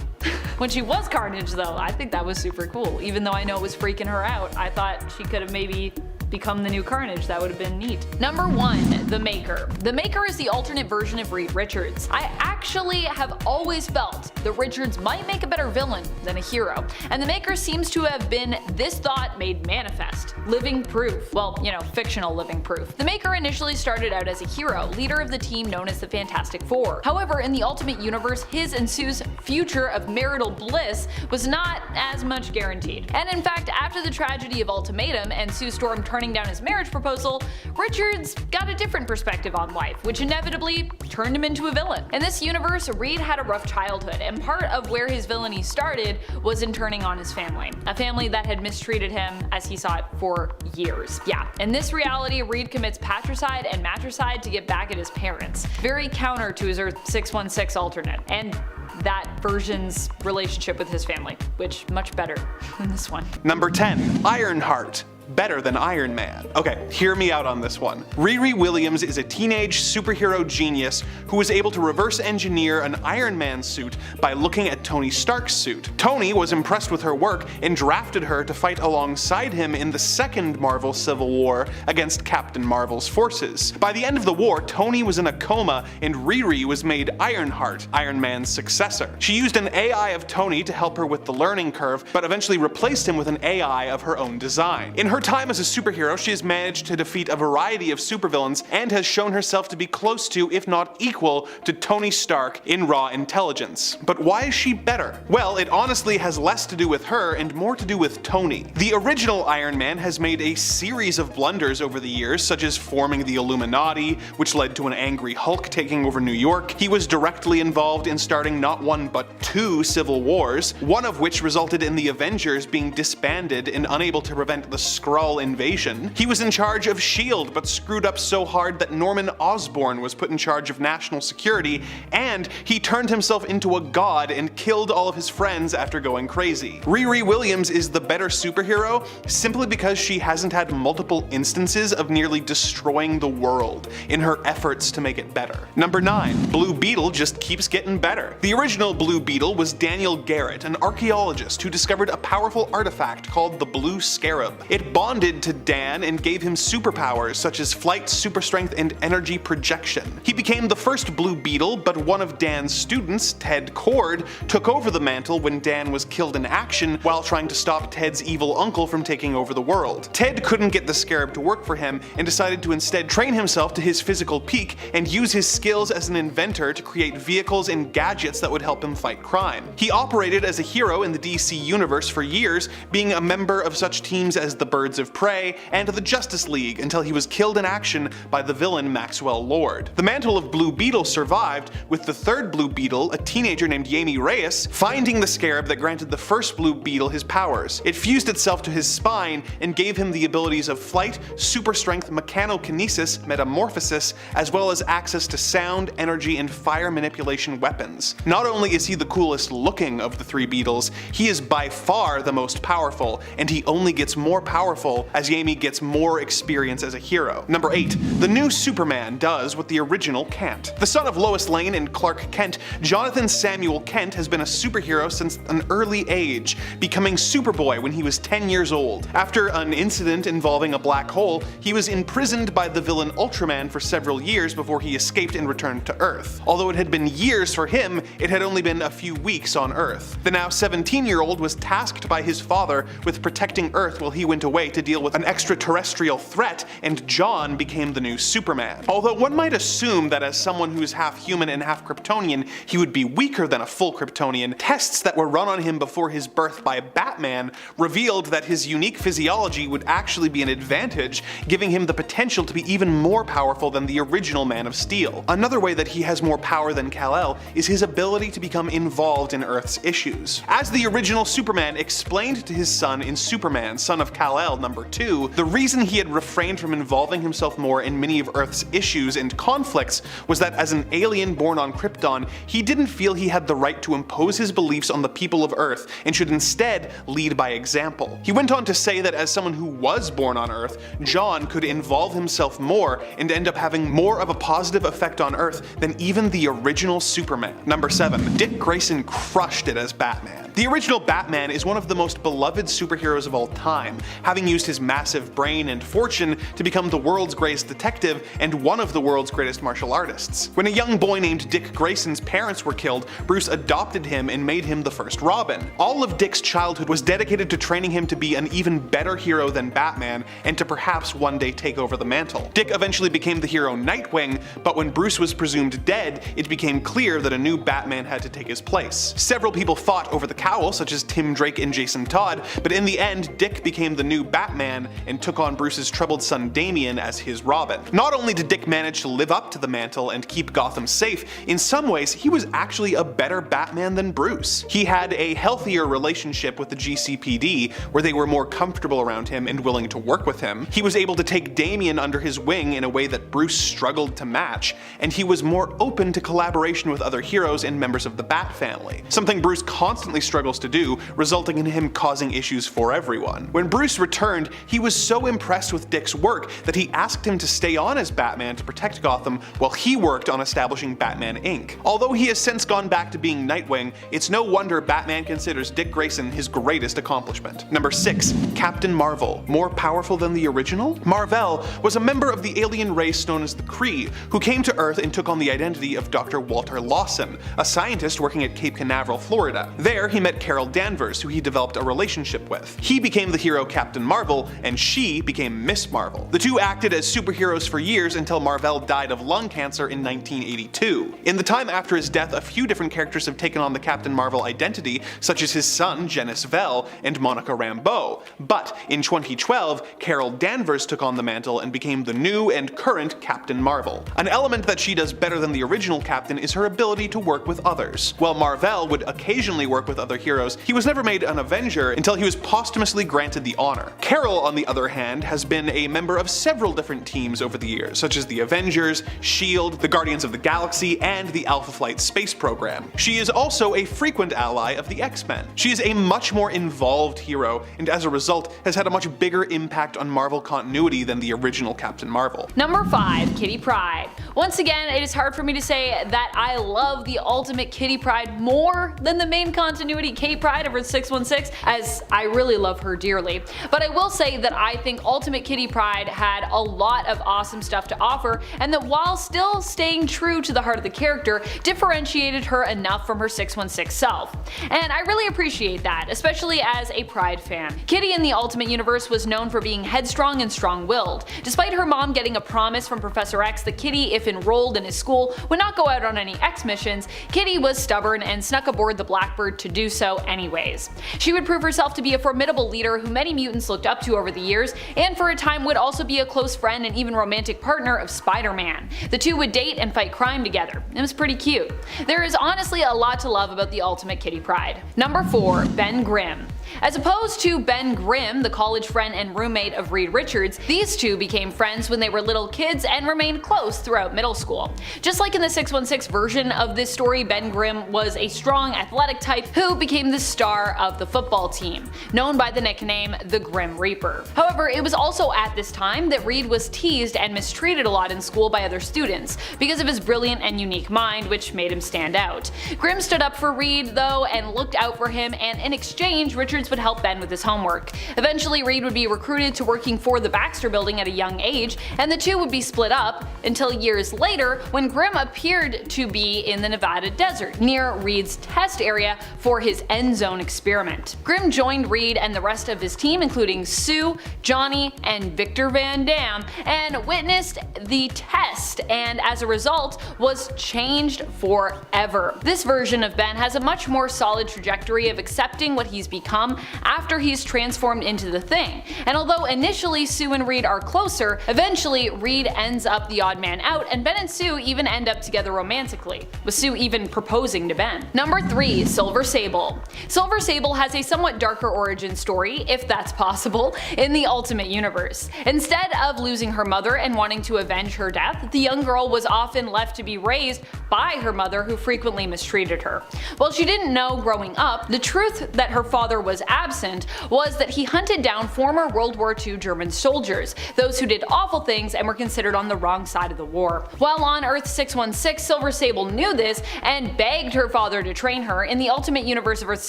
When she was Carnage though, I think that was super cool. Even though I know it was freaking her out, I thought she could have maybe become the new Carnage. That would have been neat. Number 1, the Maker. The Maker is the alternate version of Reed Richards. I actually have always felt that Richards might make a better villain than a hero, and the Maker seems to have been this thought made manifest. Living proof. Well, fictional living proof. The Maker initially started out as a hero, leader of the team known as the Fantastic Four. However, in the Ultimate Universe, his and Sue's future of marital bliss was not as much guaranteed. And in fact, after the tragedy of Ultimatum and Sue Storm turning down his marriage proposal, Richards got a different perspective on life, which inevitably turned him into a villain. In this universe, Reed had a rough childhood, and part of where his villainy started was in turning on his family. A family that had mistreated him as he saw it for years. Yeah, in this reality, Reed commits patricide and matricide to get back at his parents. Very counter to his Earth 616 alternate, and that version's relationship with his family, which much better than this one. Number 10, Ironheart. Better than Iron Man. Okay, hear me out on this one. Riri Williams is a teenage superhero genius who was able to reverse engineer an Iron Man suit by looking at Tony Stark's suit. Tony was impressed with her work and drafted her to fight alongside him in the second Marvel Civil War against Captain Marvel's forces. By the end of the war, Tony was in a coma and Riri was made Ironheart, Iron Man's successor. She used an AI of Tony to help her with the learning curve, but eventually replaced him with an AI of her own design. In her time as a superhero, she has managed to defeat a variety of supervillains and has shown herself to be close to, if not equal, to Tony Stark in raw intelligence. But why is she better? Well, it honestly has less to do with her and more to do with Tony. The original Iron Man has made a series of blunders over the years, such as forming the Illuminati, which led to an angry Hulk taking over New York. He was directly involved in starting not one but 2 civil wars, one of which resulted in the Avengers being disbanded and unable to prevent the Skrull invasion. He was in charge of S.H.I.E.L.D. but screwed up so hard that Norman Osborn was put in charge of national security, and he turned himself into a god and killed all of his friends after going crazy. Riri Williams is the better superhero simply because she hasn't had multiple instances of nearly destroying the world in her efforts to make it better. Number 9. Blue Beetle just keeps getting better. The original Blue Beetle was Daniel Garrett, an archaeologist who discovered a powerful artifact called the Blue Scarab. It bonded to Dan and gave him superpowers such as flight, super strength, and energy projection. He became the first Blue Beetle, but one of Dan's students, Ted Cord, took over the mantle when Dan was killed in action while trying to stop Ted's evil uncle from taking over the world. Ted couldn't get the scarab to work for him and decided to instead train himself to his physical peak and use his skills as an inventor to create vehicles and gadgets that would help him fight crime. He operated as a hero in the DC universe for years, being a member of such teams as the Birds of Prey and the Justice League until he was killed in action by the villain Maxwell Lord. The mantle of Blue Beetle survived, with the third Blue Beetle, a teenager named Jamie Reyes, finding the scarab that granted the first Blue Beetle his powers. It fused itself to his spine and gave him the abilities of flight, super strength, mechanokinesis, metamorphosis, as well as access to sound, energy, and fire manipulation weapons. Not only is he the coolest looking of the 3 Beetles, he is by far the most powerful, and he only gets more powerful powerful as Yami gets more experience as a hero. Number 8. The new Superman does what the original can't. The son of Lois Lane and Clark Kent, Jonathan Samuel Kent has been a superhero since an early age, becoming Superboy when he was 10 years old. After an incident involving a black hole, he was imprisoned by the villain Ultraman for several years before he escaped and returned to Earth. Although it had been years for him, it had only been a few weeks on Earth. The now 17-year-old was tasked by his father with protecting Earth while he went away to deal with an extraterrestrial threat, and John became the new Superman. Although one might assume that as someone who is half human and half Kryptonian, he would be weaker than a full Kryptonian, tests that were run on him before his birth by Batman revealed that his unique physiology would actually be an advantage, giving him the potential to be even more powerful than the original Man of Steel. Another way that he has more power than Kal-El is his ability to become involved in Earth's issues. As the original Superman explained to his son in Superman, Son of Kal-El #2, the reason he had refrained from involving himself more in many of Earth's issues and conflicts was that as an alien born on Krypton, he didn't feel he had the right to impose his beliefs on the people of Earth and should instead lead by example. He went on to say that as someone who was born on Earth, John could involve himself more and end up having more of a positive effect on Earth than even the original Superman. Number 7. Dick Grayson crushed it as Batman. The original Batman is one of the most beloved superheroes of all time, having used his massive brain and fortune to become the world's greatest detective and one of the world's greatest martial artists. When a young boy named Dick Grayson's parents were killed, Bruce adopted him and made him the first Robin. All of Dick's childhood was dedicated to training him to be an even better hero than Batman and to perhaps one day take over the mantle. Dick eventually became the hero Nightwing, but when Bruce was presumed dead, it became clear that a new Batman had to take his place. Several people fought over the cowl, such as Tim Drake and Jason Todd, but in the end, Dick became the new Batman and took on Bruce's troubled son Damian as his Robin. Not only did Dick manage to live up to the mantle and keep Gotham safe, in some ways he was actually a better Batman than Bruce. He had a healthier relationship with the GCPD, where they were more comfortable around him and willing to work with him. He was able to take Damian under his wing in a way that Bruce struggled to match, and he was more open to collaboration with other heroes and members of the Bat family, something Bruce constantly struggles to do, resulting in him causing issues for everyone. When Bruce returned, he was so impressed with Dick's work that he asked him to stay on as Batman to protect Gotham while he worked on establishing Batman Inc. Although he has since gone back to being Nightwing, it's no wonder Batman considers Dick Grayson his greatest accomplishment. Number 6. Captain Marvel. More powerful than the original? Mar-Vell was a member of the alien race known as the Kree, who came to Earth and took on the identity of Dr. Walter Lawson, a scientist working at Cape Canaveral, Florida. There, he met Carol Danvers, who he developed a relationship with. He became the hero Captain Marvel, and she became Miss Marvel. The two acted as superheroes for years until Mar-Vell died of lung cancer in 1982. In the time after his death, a few different characters have taken on the Captain Marvel identity, such as his son, Genis Vell, and Monica Rambeau. But in 2012, Carol Danvers took on the mantle and became the new and current Captain Marvel. An element that she does better than the original Captain is her ability to work with others. While Mar-Vell would occasionally work with other heroes, he was never made an Avenger until he was posthumously granted the honor. Carol, on the other hand, has been a member of several different teams over the years, such as the Avengers, S.H.I.E.L.D., the Guardians of the Galaxy, and the Alpha Flight space program. She is also a frequent ally of the X-Men. She is a much more involved hero, and as a result has had a much bigger impact on Marvel continuity than the original Captain Marvel. Number 5. Kitty Pryde. Once again, it is hard for me to say that I love the ultimate Kitty Pryde more than the main continuity Kate Pryde over 616, as I really love her dearly. But I will say that I think Ultimate Kitty Pryde had a lot of awesome stuff to offer, and that while still staying true to the heart of the character, differentiated her enough from her 616 self. And I really appreciate that, especially as a Pryde fan. Kitty in the Ultimate Universe was known for being headstrong and strong-willed. Despite her mom getting a promise from Professor X that Kitty, if enrolled in his school, would not go out on any X missions, Kitty was stubborn and snuck aboard the Blackbird to do so anyways. She would prove herself to be a formidable leader who many mutants looked up to over the years, and for a time would also be a close friend and even romantic partner of Spider-Man. The two would date and fight crime together. It was pretty cute. There is honestly a lot to love about the Ultimate Kitty Pryde. Number 4. Ben Grimm. As opposed to Ben Grimm, the college friend and roommate of Reed Richards, these two became friends when they were little kids and remained close throughout middle school. Just like in the 616 version of this story, Ben Grimm was a strong, athletic type who Sue became the star of the football team, known by the nickname the Grim Reaper. However, it was also at this time that Reed was teased and mistreated a lot in school by other students because of his brilliant and unique mind, which made him stand out. Grim stood up for Reed though and looked out for him, and in exchange Richards would help Ben with his homework. Eventually Reed would be recruited to working for the Baxter Building at a young age, and the two would be split up until years later when Grim appeared to be in the Nevada desert near Reed's test area for his end zone experiment. Grim joined Reed and the rest of his team, including Sue, Johnny, and Victor Van Dam, and witnessed the test, and as a result was changed forever. This version of Ben has a much more solid trajectory of accepting what he's become after he's transformed into the Thing, and although initially Sue and Reed are closer, eventually Reed ends up the odd man out, and Ben and Sue even end up together romantically, with Sue even proposing to Ben. Number 3. Silver Sable. Silver Sable has a somewhat darker origin story, if that's possible, in the Ultimate Universe. Instead of losing her mother and wanting to avenge her death, the young girl was often left to be raised by her mother, who frequently mistreated her. While she didn't know growing up, the truth that her father was absent was that he hunted down former World War II German soldiers, those who did awful things and were considered on the wrong side of the war. While on Earth 616, Silver Sable knew this and begged her father to train her. In the Ultimate Universe of Earth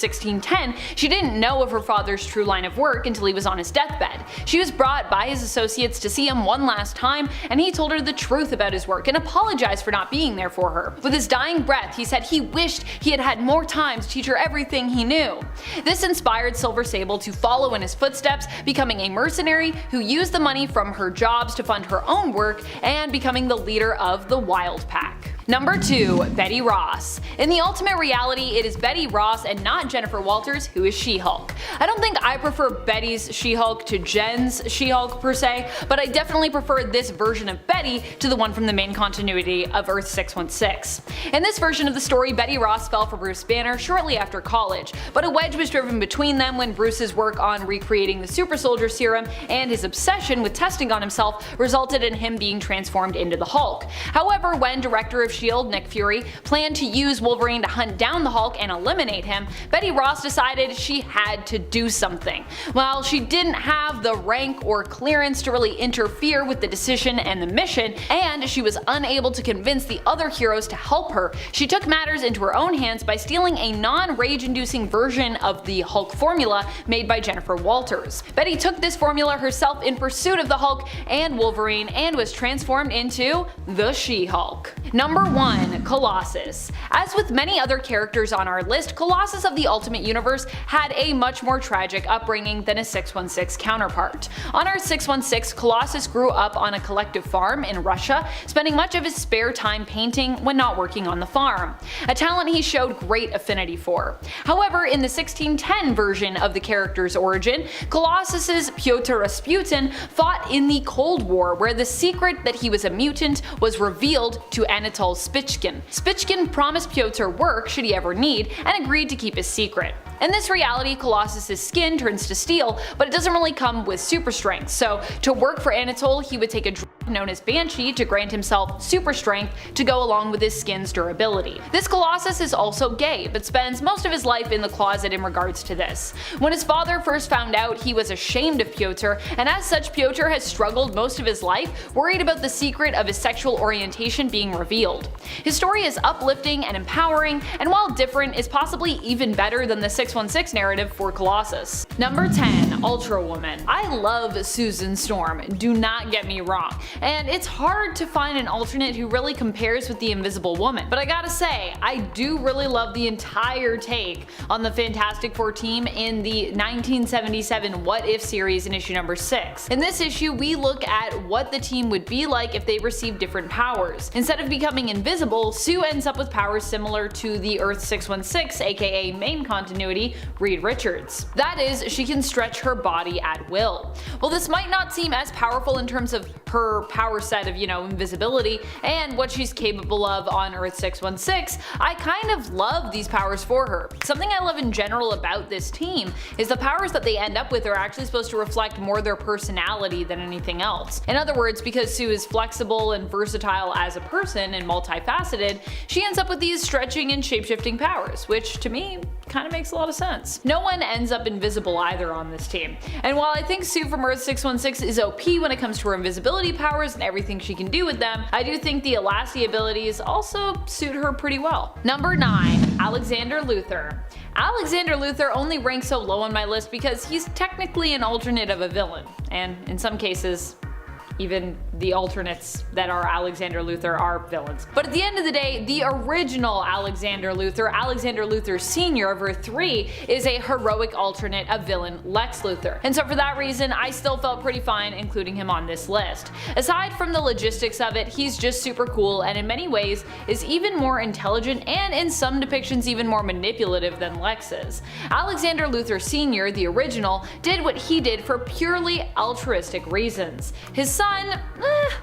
1610, she didn't know of her father's true line of work until he was on his deathbed. She was brought by his associates to see him one last time, and he told her the truth about his work and apologized for not being there for her. With his dying breath, he said he wished he had had more time to teach her everything he knew. This inspired Silver Sable to follow in his footsteps, becoming a mercenary who used the money from her jobs to fund her own work and becoming the leader of the Wild Pack. Number 2. Betty Ross. In the Ultimate reality, it is Betty Ross and not Jennifer Walters who is She-Hulk. I don't think I prefer Betty's She-Hulk to Jen's She-Hulk per se, but I definitely prefer this version of Betty to the one from the main continuity of Earth 616. In this version of the story, Betty Ross fell for Bruce Banner shortly after college, but a wedge was driven between them when Bruce's work on recreating the super soldier serum and his obsession with testing on himself resulted in him being transformed into the Hulk. However, when director of S.H.I.E.L.D. Nick Fury planned to use Wolverine to hunt down the Hulk and eliminate him, Betty Ross decided she had to do something. While she didn't have the rank or clearance to really interfere with the decision and the mission, and she was unable to convince the other heroes to help her, she took matters into her own hands by stealing a non-rage-inducing version of the Hulk formula made by Jennifer Walters. Betty took this formula herself in pursuit of the Hulk and Wolverine and was transformed into the She-Hulk. Number 1. Colossus. As with many other characters on our list, Colossus of the Ultimate Universe had a much more tragic upbringing than his 616 counterpart. On Earth 616, Colossus grew up on a collective farm in Russia, spending much of his spare time painting when not working on the farm, a talent he showed great affinity for. However, in the 1610 version of the character's origin, Colossus's Pyotr Rasputin fought in the Cold War, where the secret that he was a mutant was revealed to Anatol Spichkin. Spichkin promised Pyotr work should he ever need, and agreed to keep his secret. In this reality, Colossus's skin turns to steel, but it doesn't really come with super strength, so to work for Anatol he would take a drug known as Banshee to grant himself super strength to go along with his skin's durability. This Colossus is also gay, but spends most of his life in the closet in regards to this. When his father first found out, he was ashamed of Pyotr, and as such Pyotr has struggled most of his life, worried about the secret of his sexual orientation being revealed. His story is uplifting and empowering, and while different, is possibly even better than the 616 narrative for Colossus. Number 10. Ultra Woman. I love Susan Storm, do not get me wrong, and it's hard to find an alternate who really compares with the Invisible Woman, but I gotta say, I do really love the entire take on the Fantastic Four team in the 1977 What If series in issue number 6. In this issue, we look at what the team would be like if they received different powers. Instead of becoming invisible, Sue ends up with powers similar to the Earth 616, aka main continuity, Reed Richards. That is, she can stretch her body at will. While this might not seem as powerful in terms of her power set of, invisibility and what she's capable of on Earth 616, I kind of love these powers for her. Something I love in general about this team is the powers that they end up with are actually supposed to reflect more their personality than anything else. In other words, because Sue is flexible and versatile as a person and multifaceted, she ends up with these stretching and shapeshifting powers, which to me kind of makes a lot of sense. No one ends up invisible either on this team. And while I think Sue from Earth 616 is OP when it comes to her invisibility powers and everything she can do with them, I do think the Elastie abilities also suit her pretty well. Number 9. Alexander Luthor. Alexander Luthor only ranks so low on my list because he's technically an alternate of a villain, and in some cases, even the alternates that are Alexander Luthor are villains. But at the end of the day, the original Alexander Luthor Sr. of Earth 3, is a heroic alternate of villain Lex Luthor. And so for that reason, I still felt pretty fine including him on this list. Aside from the logistics of it, he's just super cool and in many ways is even more intelligent and in some depictions even more manipulative than Lex is. Alexander Luthor Sr., the original, did what he did for purely altruistic reasons. His son,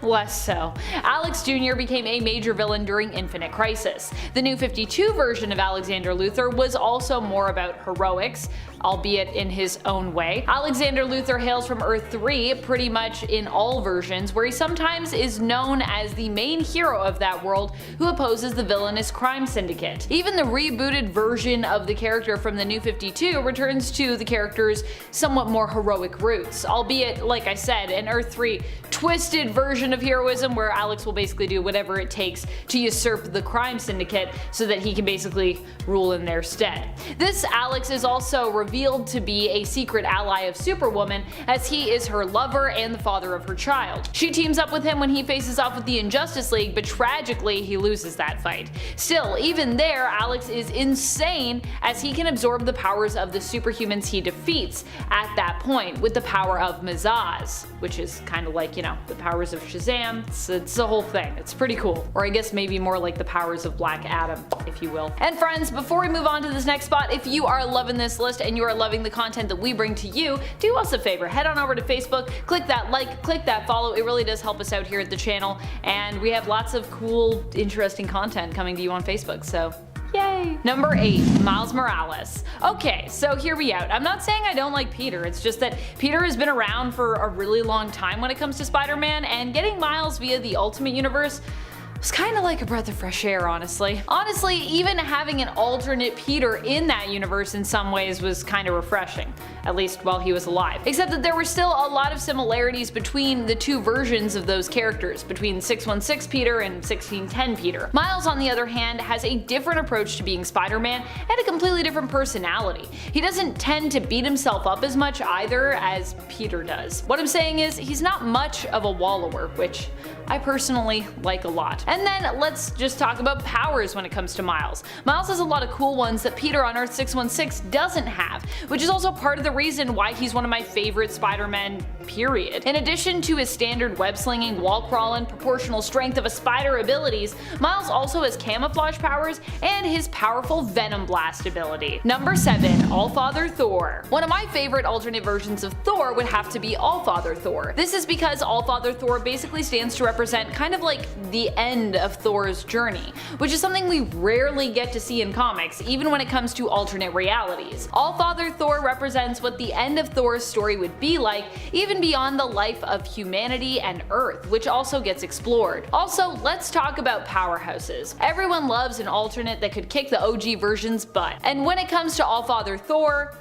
less so. Alex Jr. became a major villain during Infinite Crisis. The New 52 version of Alexander Luthor was also more about heroics, albeit in his own way. Alexander Luthor hails from Earth 3 pretty much in all versions, where he sometimes is known as the main hero of that world who opposes the villainous crime syndicate. Even the rebooted version of the character from the New 52 returns to the character's somewhat more heroic roots, albeit, like I said, an Earth 3 twisted version of heroism where Alex will basically do whatever it takes to usurp the crime syndicate so that he can basically rule in their stead. This Alex is also revealed to be a secret ally of Superwoman, as he is her lover and the father of her child. She teams up with him when he faces off with the Injustice League, but tragically he loses that fight. Still, even there, Alex is insane as he can absorb the powers of the superhumans he defeats at that point with the power of Mazaz, which is kind of like, you know, the powers of Shazam. It's a whole thing. It's pretty cool. Or I guess maybe more like the powers of Black Adam, if you will. And friends, before we move on to this next spot, if you are loving this list and you are loving the content that we bring to you, do us a favor, head on over to Facebook, click that like, click that follow. It really does help us out here at the channel, and we have lots of cool, interesting content coming to you on Facebook, so yay! Number 8. Miles Morales. Okay, so hear me out. I'm not saying I don't like Peter, it's just that Peter has been around for a really long time when it comes to Spider-Man, and getting Miles via the Ultimate Universe was kind of like a breath of fresh air, honestly. Honestly, even having an alternate Peter in that universe in some ways was kind of refreshing, at least while he was alive. Except that there were still a lot of similarities between the two versions of those characters, between 616 Peter and 1610 Peter. Miles, on the other hand, has a different approach to being Spider-Man and a completely different personality. He doesn't tend to beat himself up as much either as Peter does. What I'm saying is, he's not much of a wallower, which I personally like a lot. And then let's just talk about powers when it comes to Miles. Miles has a lot of cool ones that Peter on Earth 616 doesn't have, which is also part of the reason why he's one of my favorite Spider-Men, period. In addition to his standard web-slinging, wall-crawling, proportional strength of a spider abilities, Miles also has camouflage powers and his powerful Venom Blast ability. Number 7. Allfather Thor. One of my favorite alternate versions of Thor would have to be Allfather Thor. This is because Allfather Thor basically stands to represent kind of like the end of Thor's journey, which is something we rarely get to see in comics, even when it comes to alternate realities. Allfather Thor represents what the end of Thor's story would be like, even beyond the life of humanity and Earth, which also gets explored. Also, let's talk about powerhouses. Everyone loves an alternate that could kick the OG version's butt, and when it comes to Allfather Thor,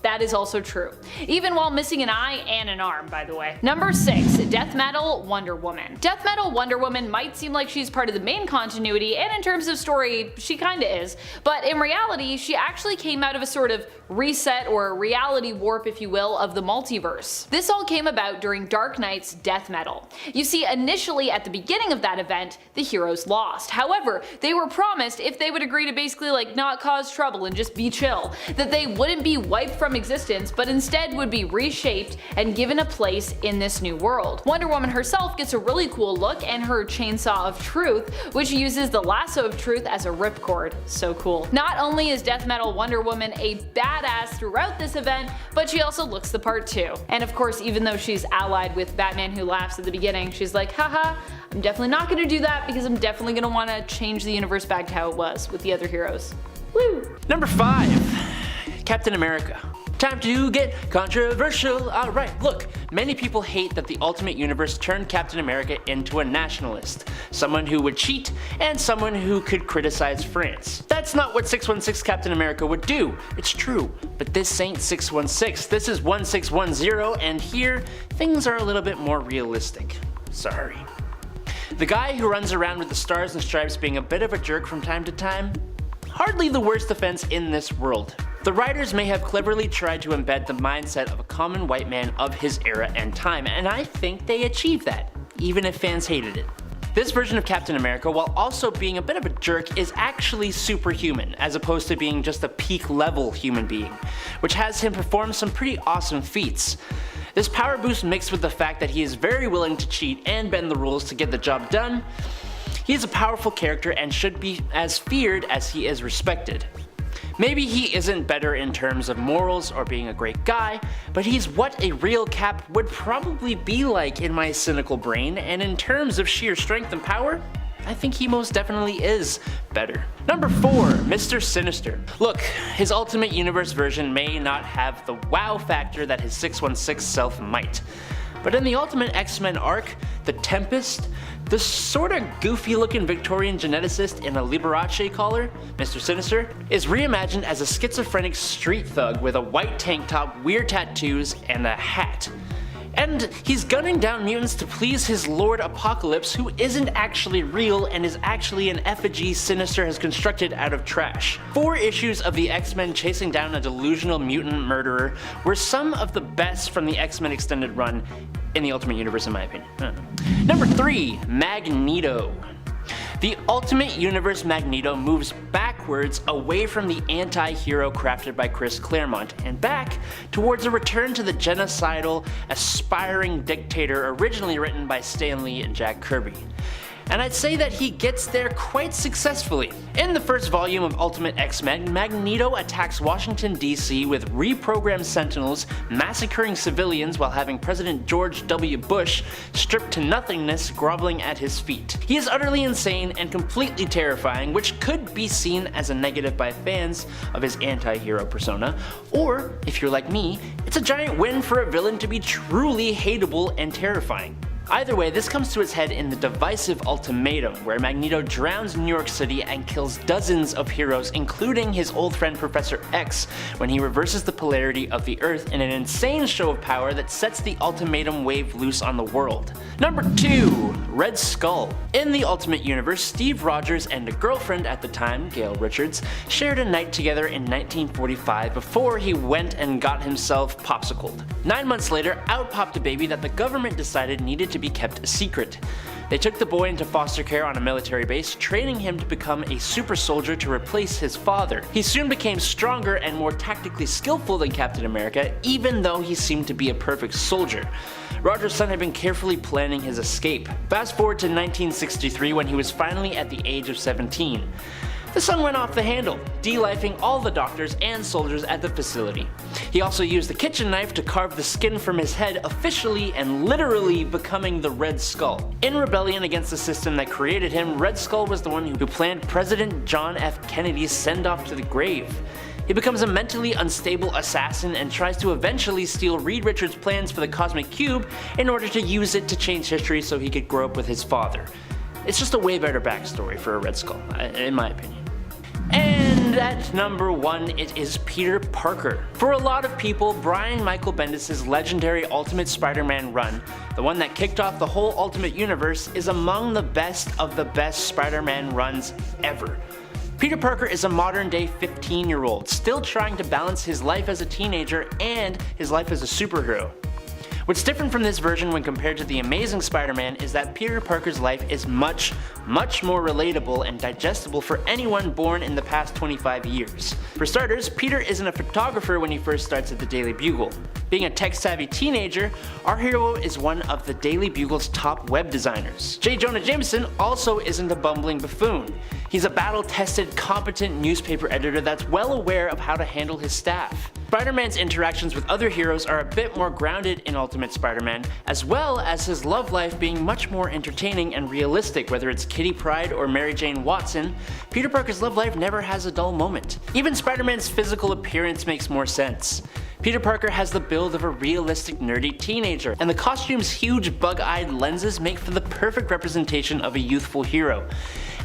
that is also true, even while missing an eye and an arm, by the way. Number 6. Death Metal Wonder Woman. Death Metal Wonder Woman might seem like she's part of the main continuity, and in terms of story, she kinda is, but in reality, she actually came out of a sort of reset or reality warp, if you will, of the multiverse. This all came about during Dark Knight's Death Metal. You see, initially at the beginning of that event, the heroes lost. However, they were promised if they would agree to basically like not cause trouble and just be chill, that they wouldn't be wiped from existence, but instead would be reshaped and given a place in this new world. Wonder Woman herself gets a really cool look and her Chainsaw of Truth, which uses the Lasso of Truth as a ripcord. So cool. Not only is Death Metal Wonder Woman a badass throughout this event, but she also looks the part too. And of course, even though she's allied with Batman Who Laughs at the beginning, she's like, haha, I'm definitely not gonna do that because I'm definitely gonna wanna change the universe back to how it was with the other heroes. Woo! Number 5. Captain America. Time to get controversial. Alright, look, many people hate that the Ultimate Universe turned Captain America into a nationalist, someone who would cheat, and someone who could criticize France. That's not what 616 Captain America would do, it's true, but this ain't 616, this is 1610, and here, things are a little bit more realistic. Sorry. The guy who runs around with the stars and stripes being a bit of a jerk from time to time? Hardly the worst offense in this world. The writers may have cleverly tried to embed the mindset of a common white man of his era and time, and I think they achieved that, even if fans hated it. This version of Captain America, while also being a bit of a jerk, is actually superhuman, as opposed to being just a peak level human being, which has him perform some pretty awesome feats. This power boost mixed with the fact that he is very willing to cheat and bend the rules to get the job done, he is a powerful character and should be as feared as he is respected. Maybe he isn't better in terms of morals or being a great guy, but he's what a real Cap would probably be like in my cynical brain, and in terms of sheer strength and power, I think he most definitely is better. Number 4, Mr. Sinister. Look, his Ultimate Universe version may not have the wow factor that his 616 self might, but in the Ultimate X-Men arc, the Tempest, the sorta goofy looking Victorian geneticist in a Liberace collar, Mr. Sinister, is reimagined as a schizophrenic street thug with a white tank top, weird tattoos, and a hat. And he's gunning down mutants to please his Lord Apocalypse, who isn't actually real and is actually an effigy Sinister has constructed out of trash. 4 issues of the X-Men chasing down a delusional mutant murderer were some of the best from the X-Men extended run in the Ultimate Universe, in my opinion. Number 3, Magneto. The Ultimate Universe Magneto moves backwards away from the anti-hero crafted by Chris Claremont and back towards a return to the genocidal, aspiring dictator originally written by Stan Lee and Jack Kirby. And I'd say that he gets there quite successfully. In the first volume of Ultimate X-Men, Magneto attacks Washington DC with reprogrammed Sentinels, massacring civilians while having President George W. Bush stripped to nothingness groveling at his feet. He is utterly insane and completely terrifying, which could be seen as a negative by fans of his anti-hero persona, or, if you're like me, it's a giant win for a villain to be truly hateable and terrifying. Either way, this comes to its head in the divisive Ultimatum, where Magneto drowns New York City and kills dozens of heroes, including his old friend Professor X, when he reverses the polarity of the Earth in an insane show of power that sets the Ultimatum wave loose on the world. Number 2, Red Skull. In the Ultimate Universe, Steve Rogers and a girlfriend at the time, Gail Richards, shared a night together in 1945 before he went and got himself popsicled. 9 months later, out popped a baby that the government decided needed to be kept a secret. They took the boy into foster care on a military base, training him to become a super soldier to replace his father. He soon became stronger and more tactically skillful than Captain America, even though he seemed to be a perfect soldier. Rogers' son had been carefully planning his escape. Fast forward to 1963 when he was finally at the age of 17. The son went off the handle, de-lifing all the doctors and soldiers at the facility. He also used the kitchen knife to carve the skin from his head, officially and literally becoming the Red Skull. In rebellion against the system that created him, Red Skull was the one who planned President John F. Kennedy's send-off to the grave. He becomes a mentally unstable assassin and tries to eventually steal Reed Richards' plans for the Cosmic Cube in order to use it to change history so he could grow up with his father. It's just a way better backstory for a Red Skull, in my opinion. And at number 1, it is Peter Parker. For a lot of people, Brian Michael Bendis' legendary Ultimate Spider-Man run, the one that kicked off the whole Ultimate Universe, is among the best of the best Spider-Man runs ever. Peter Parker is a modern-day 15-year-old, still trying to balance his life as a teenager and his life as a superhero. What's different from this version when compared to the Amazing Spider-Man is that Peter Parker's life is much more relatable and digestible for anyone born in the past 25 years. For starters, Peter isn't a photographer when he first starts at the Daily Bugle. Being a tech-savvy teenager, our hero is one of the Daily Bugle's top web designers. J. Jonah Jameson also isn't a bumbling buffoon. He's a battle-tested, competent newspaper editor that's well aware of how to handle his staff. Spider-Man's interactions with other heroes are a bit more grounded in Ultimate Spider-Man, as well as his love life being much more entertaining and realistic. Whether it's Kitty Pryde or Mary Jane Watson, Peter Parker's love life never has a dull moment. Even Spider-Man's physical appearance makes more sense. Peter Parker has the build of a realistic nerdy teenager, and the costume's huge bug-eyed lenses make for the perfect representation of a youthful hero.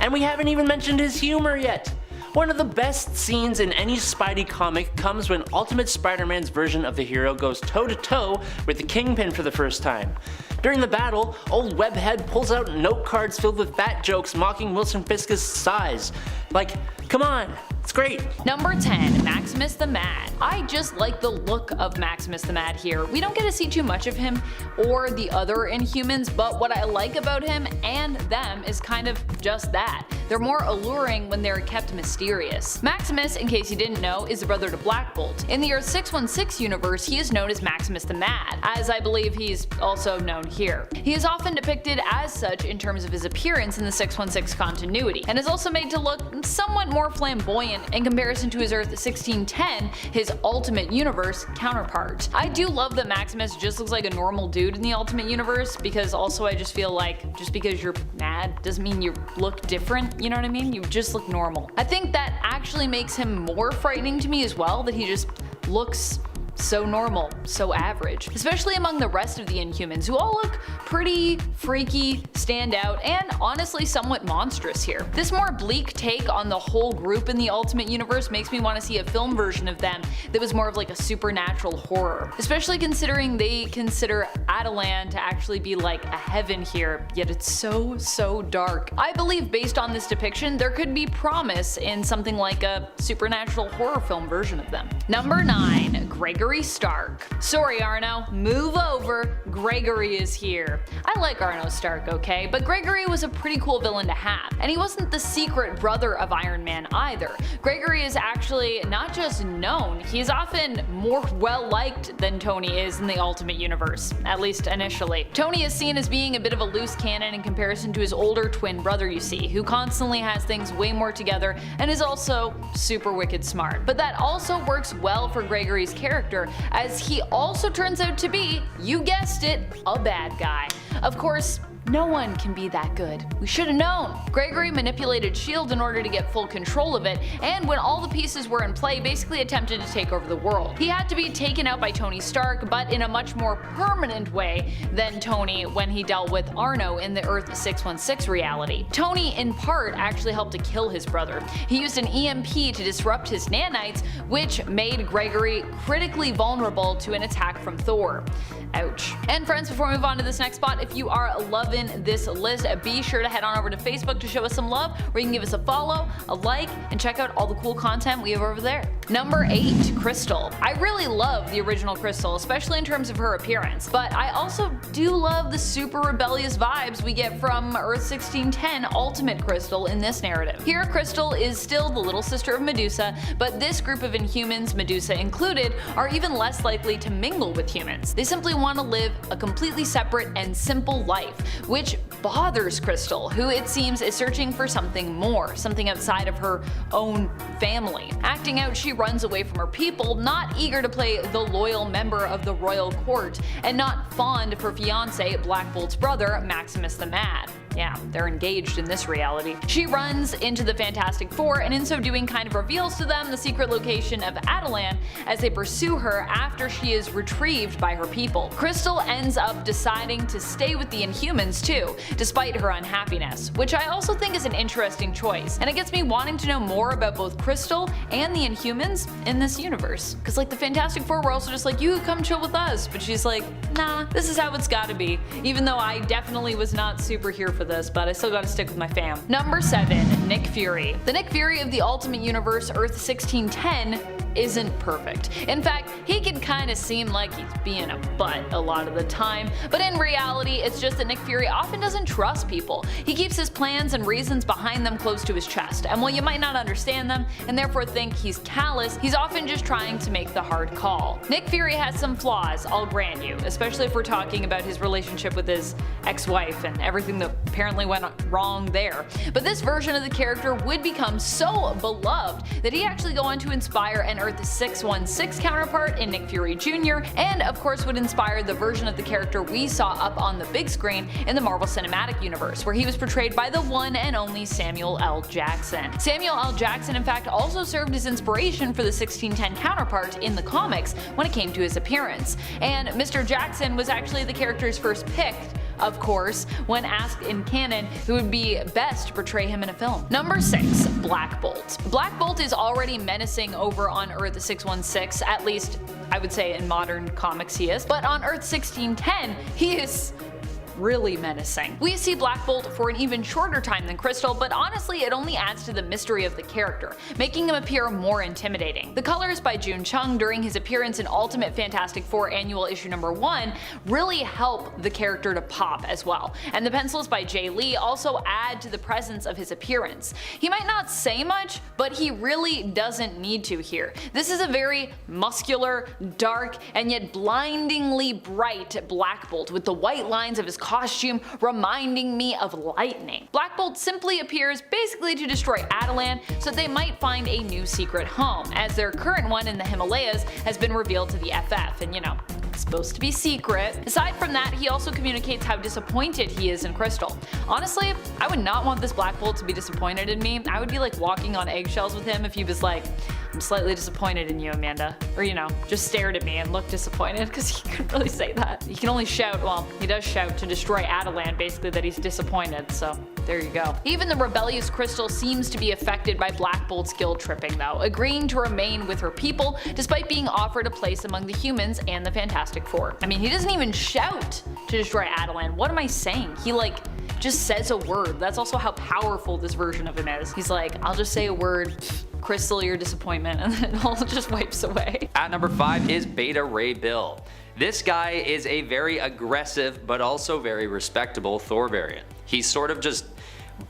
And we haven't even mentioned his humor yet! One of the best scenes in any Spidey comic comes when Ultimate Spider-Man's version of the hero goes toe-to-toe with the Kingpin for the first time. During the battle, old Webhead pulls out note cards filled with fat jokes mocking Wilson Fisk's size. Like, come on, it's great. Number 10, Maximus the Mad. I just like the look of Maximus the Mad here. We don't get to see too much of him or the other Inhumans, but what I like about him and them is kind of just that. They're more alluring when they're kept mysterious. Maximus, in case you didn't know, is the brother to Black Bolt. In the Earth 616 universe, he is known as Maximus the Mad, as I believe he's also known here. He is often depicted as such in terms of his appearance in the 616 continuity, and is also made to look somewhat more flamboyant in comparison to his Earth 1610, his Ultimate Universe counterpart. I do love that Maximus just looks like a normal dude in the Ultimate Universe, because also I just feel like just because you're mad doesn't mean you look different, you know what I mean? You just look normal. I think that actually makes him more frightening to me as well, that he just looks so normal, so average. Especially among the rest of the Inhumans, who all look pretty freaky, stand out, and honestly somewhat monstrous here. This more bleak take on the whole group in the Ultimate Universe makes me want to see a film version of them that was more of like a supernatural horror. Especially considering they consider Attilan to actually be like a heaven here, yet it's so dark. I believe based on this depiction, there could be promise in something like a supernatural horror film version of them. Number 9, Gregory Stark. Sorry Arno, move over, Gregory is here. I like Arno Stark, okay, but Gregory was a pretty cool villain to have, and he wasn't the secret brother of Iron Man either. Gregory is actually not just known, he's often more well liked than Tony is in the Ultimate Universe, at least initially. Tony is seen as being a bit of a loose cannon in comparison to his older twin brother, you see, who constantly has things way more together and is also super wicked smart. But that also works well for Gregory's character, as he also turns out to be, you guessed it, a bad guy. Of course, no one can be that good. We should have known. Gregory manipulated S.H.I.E.L.D. in order to get full control of it, and when all the pieces were in play, basically attempted to take over the world. He had to be taken out by Tony Stark, but in a much more permanent way than Tony when he dealt with Arno in the Earth 616 reality. Tony, in part, actually helped to kill his brother. He used an EMP to disrupt his nanites, which made Gregory critically vulnerable to an attack from Thor. Ouch. And friends, before we move on to this next spot, if you are loving this list, be sure to head on over to Facebook to show us some love, where you can give us a follow, a like, and check out all the cool content we have over there. Number 8, Crystal. I really love the original Crystal, especially in terms of her appearance, but I also do love the super rebellious vibes we get from Earth 1610 Ultimate Crystal in this narrative. Here, Crystal is still the little sister of Medusa, but this group of Inhumans, Medusa included, are even less likely to mingle with humans. They simply want to live a completely separate and simple life, which bothers Crystal, who it seems is searching for something more, something outside of her own family. Acting out, she runs away from her people, not eager to play the loyal member of the royal court, and not fond of her fiance, Black Bolt's brother, Maximus the Mad. Yeah, they're engaged in this reality. She runs into the Fantastic Four, and in so doing kind of reveals to them the secret location of Attilan as they pursue her after she is retrieved by her people. Crystal ends up deciding to stay with the Inhumans too, despite her unhappiness, which I also think is an interesting choice, and it gets me wanting to know more about both Crystal and the Inhumans in this universe. Cause like the Fantastic Four were also just like, you come chill with us, but she's like, nah, this is how it's gotta be, even though I definitely was not super here for this, but I still gotta stick with my fam. Number 7, Nick Fury. The Nick Fury of the Ultimate Universe Earth 1610 isn't perfect. In fact, he can kinda seem like he's being a butt a lot of the time, but in reality, it's just that Nick Fury often doesn't trust people. He keeps his plans and reasons behind them close to his chest, and while you might not understand them and therefore think he's callous, he's often just trying to make the hard call. Nick Fury has some flaws, I'll grant you, especially if we're talking about his relationship with his ex-wife and everything that apparently went wrong there. But this version of the character would become so beloved that he actually go on to inspire an Earth's 616 counterpart in Nick Fury Jr., and of course would inspire the version of the character we saw up on the big screen in the Marvel Cinematic Universe, where he was portrayed by the one and only Samuel L. Jackson. Samuel L. Jackson in fact also served as inspiration for the 1610 counterpart in the comics when it came to his appearance, and Mr. Jackson was actually the character's first pick, of course, when asked in canon who would be best to portray him in a film. Number 6. Black Bolt. Black Bolt is already menacing over on Earth 616, at least I would say in modern comics he is, but on Earth 1610 he is really menacing. We see Black Bolt for an even shorter time than Crystal, but honestly it only adds to the mystery of the character, making him appear more intimidating. The colors by June Chung during his appearance in Ultimate Fantastic Four Annual Issue Number 1 really help the character to pop as well, and the pencils by Jay Lee also add to the presence of his appearance. He might not say much, but he really doesn't need to here. This is a very muscular, dark, and yet blindingly bright Black Bolt with the white lines of his costume reminding me of lightning. Black Bolt simply appears basically to destroy Atalan so they might find a new secret home, as their current one in the Himalayas has been revealed to the FF, and you know, it's supposed to be secret. Aside from that, he also communicates how disappointed he is in Crystal. Honestly, I would not want this Black Bolt to be disappointed in me. I would be like walking on eggshells with him if he was like, I'm slightly disappointed in you, Amanda. Or you know, just stared at me and looked disappointed, because he couldn't really say that. He can only shout, well, he does shout to destroy Atalan basically that he's disappointed, so there you go. Even the rebellious Crystal seems to be affected by Black Bolt's guilt tripping though, agreeing to remain with her people despite being offered a place among the humans and the Fantastic Four. I mean, he doesn't even shout to destroy Atalan. What am I saying? He like just says a word. That's also how powerful this version of him is. He's like, I'll just say a word, Crystal, your disappointment, and then it all just wipes away. At number 5 is Beta Ray Bill. This guy is a very aggressive but also very respectable Thor variant. He sort of just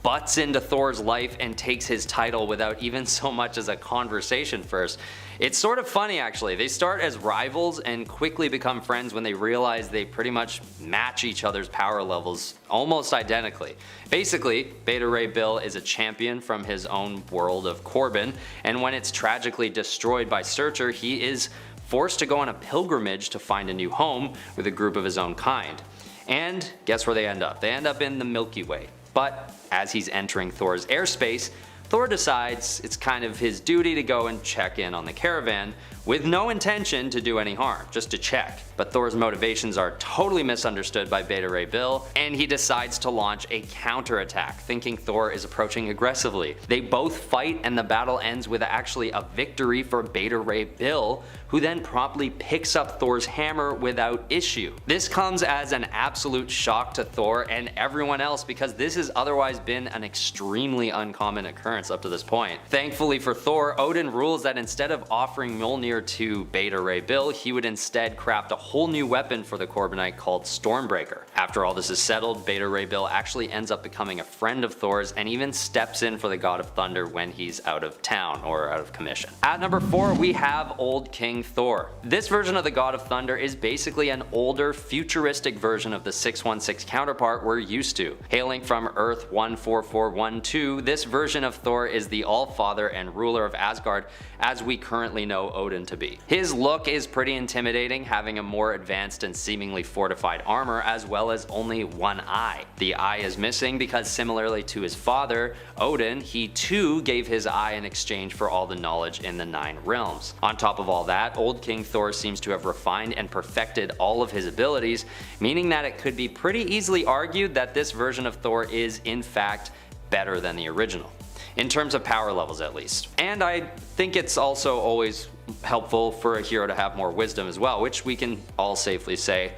butts into Thor's life and takes his title without even so much as a conversation first. It's sort of funny actually. They start as rivals and quickly become friends when they realize they pretty much match each other's power levels almost identically. Basically, Beta Ray Bill is a champion from his own world of Corbin, and when it's tragically destroyed by Searcher, he is forced to go on a pilgrimage to find a new home with a group of his own kind. And guess where they end up? They end up in the Milky Way. But as he's entering Thor's airspace, Thor decides it's kind of his duty to go and check in on the caravan with no intention to do any harm, just to check. But Thor's motivations are totally misunderstood by Beta Ray Bill, and he decides to launch a counterattack, thinking Thor is approaching aggressively. They both fight and the battle ends with actually a victory for Beta Ray Bill, who then promptly picks up Thor's hammer without issue. This comes as an absolute shock to Thor and everyone else because this has otherwise been an extremely uncommon occurrence up to this point. Thankfully for Thor, Odin rules that instead of offering Mjolnir to Beta Ray Bill, he would instead craft a whole new weapon for the Corbinite called Stormbreaker. After all this is settled, Beta Ray Bill actually ends up becoming a friend of Thor's and even steps in for the God of Thunder when he's out of town or out of commission. At number 4, we have Old King Thor. This version of the God of Thunder is basically an older, futuristic version of the 616 counterpart we're used to. Hailing from Earth 14412, this version of Thor is the All-Father and ruler of Asgard as we currently know Odin to be. His look is pretty intimidating, having a more advanced and seemingly fortified armor as well as only one eye. The eye is missing because similarly to his father, Odin, he too gave his eye in exchange for all the knowledge in the 9 realms. On top of all that, Old King Thor seems to have refined and perfected all of his abilities, meaning that it could be pretty easily argued that this version of Thor is in fact better than the original. In terms of power levels at least. And I think it's also always helpful for a hero to have more wisdom as well, which we can all safely say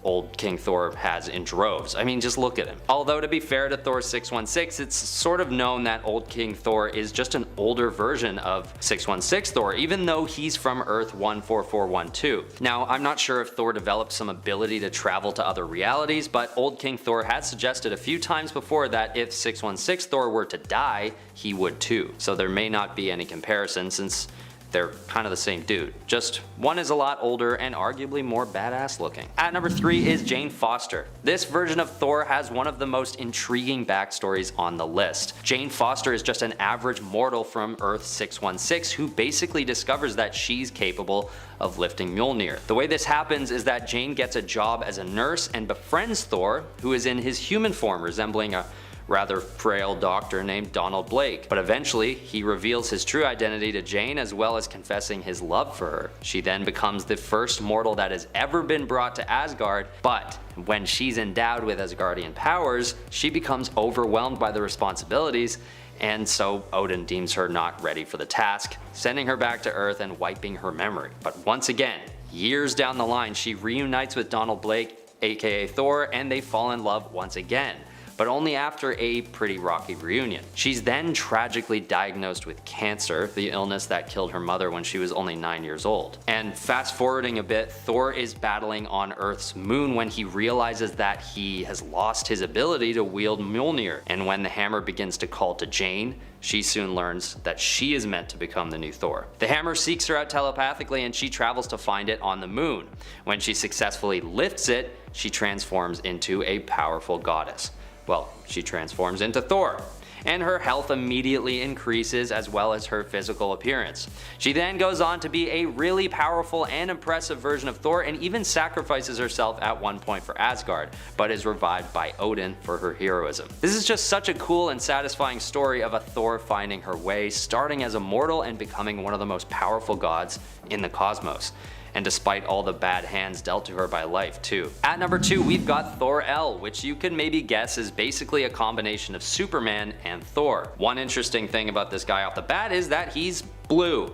Old King Thor has in droves. I mean, just look at him. Although to be fair to Thor 616, it's sort of known that Old King Thor is just an older version of 616 Thor, even though he's from Earth 14412. Now, I'm not sure if Thor developed some ability to travel to other realities, but Old King Thor has suggested a few times before that if 616 Thor were to die, he would too. So there may not be any comparison since they're kind of the same dude, just one is a lot older and arguably more badass looking. At number 3 is Jane Foster. This version of Thor has one of the most intriguing backstories on the list. Jane Foster is just an average mortal from Earth 616 who basically discovers that she's capable of lifting Mjolnir. The way this happens is that Jane gets a job as a nurse and befriends Thor, who is in his human form, resembling a rather frail doctor named Donald Blake, but eventually he reveals his true identity to Jane as well as confessing his love for her. She then becomes the first mortal that has ever been brought to Asgard, but when she's endowed with Asgardian powers, she becomes overwhelmed by the responsibilities, and so Odin deems her not ready for the task, sending her back to Earth and wiping her memory. But once again, years down the line, she reunites with Donald Blake, aka Thor, and they fall in love once again, but only after a pretty rocky reunion. She's then tragically diagnosed with cancer, the illness that killed her mother when she was only 9 years old. And fast forwarding a bit, Thor is battling on Earth's moon when he realizes that he has lost his ability to wield Mjolnir, and when the hammer begins to call to Jane, she soon learns that she is meant to become the new Thor. The hammer seeks her out telepathically and she travels to find it on the moon. When she successfully lifts it, she transforms into a powerful goddess. Well, she transforms into Thor, and her health immediately increases as well as her physical appearance. She then goes on to be a really powerful and impressive version of Thor and even sacrifices herself at one point for Asgard, but is revived by Odin for her heroism. This is just such a cool and satisfying story of a Thor finding her way, starting as a mortal and becoming one of the most powerful gods in the cosmos. And despite all the bad hands dealt to her by life too. At number 2 we've got Thor-El, which you can maybe guess is basically a combination of Superman and Thor. One interesting thing about this guy off the bat is that he's blue.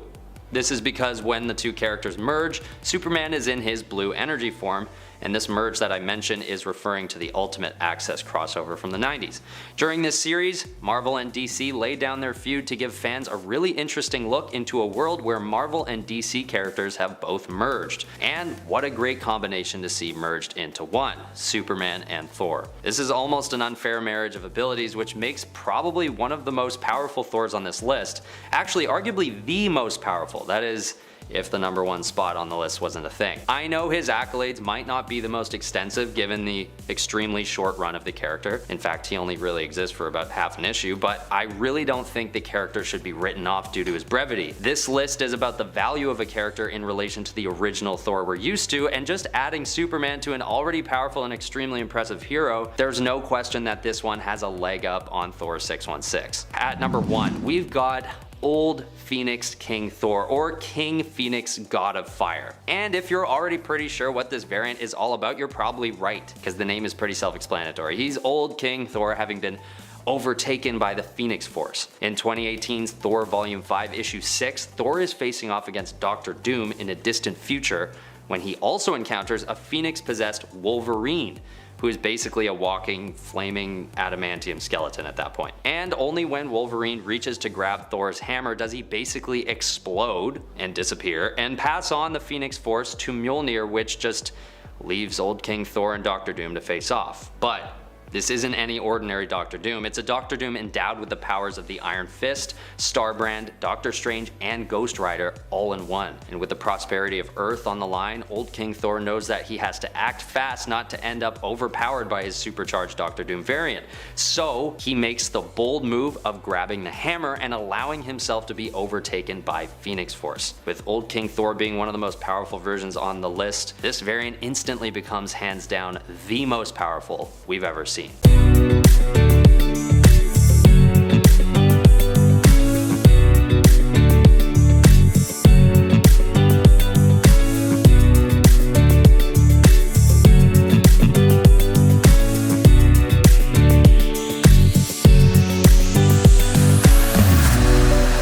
This is because when the two characters merge, Superman is in his blue energy form, and this merge that I mentioned is referring to the Ultimate Access crossover from the 90s. During this series, Marvel and DC laid down their feud to give fans a really interesting look into a world where Marvel and DC characters have both merged. And what a great combination to see merged into one, Superman and Thor. This is almost an unfair marriage of abilities, which makes probably one of the most powerful Thors on this list, actually arguably the most powerful, that is, if the number 1 spot on the list wasn't a thing. I know his accolades might not be the most extensive given the extremely short run of the character. In fact, he only really exists for about half an issue, but I really don't think the character should be written off due to his brevity. This list is about the value of a character in relation to the original Thor we're used to, and just adding Superman to an already powerful and extremely impressive hero, there's no question that this one has a leg up on Thor 616. At number 1, we've got Old Phoenix King Thor, or King Phoenix God of Fire. And if you're already pretty sure what this variant is all about, you're probably right, because the name is pretty self-explanatory. He's Old King Thor, having been overtaken by the Phoenix Force. In 2018's Thor Volume 5 Issue 6, Thor is facing off against Dr. Doom in a distant future, when he also encounters a Phoenix-possessed Wolverine, who is basically a walking, flaming adamantium skeleton at that point. And only when Wolverine reaches to grab Thor's hammer does he basically explode and disappear and pass on the Phoenix Force to Mjolnir, which just leaves Old King Thor and Dr. Doom to face off. But this isn't any ordinary Dr. Doom, it's a Dr. Doom endowed with the powers of the Iron Fist, Starbrand, Doctor Strange, and Ghost Rider all in one. And with the prosperity of Earth on the line, Old King Thor knows that he has to act fast not to end up overpowered by his supercharged Dr. Doom variant. So he makes the bold move of grabbing the hammer and allowing himself to be overtaken by Phoenix Force. With Old King Thor being one of the most powerful versions on the list, this variant instantly becomes hands down the most powerful we've ever seen.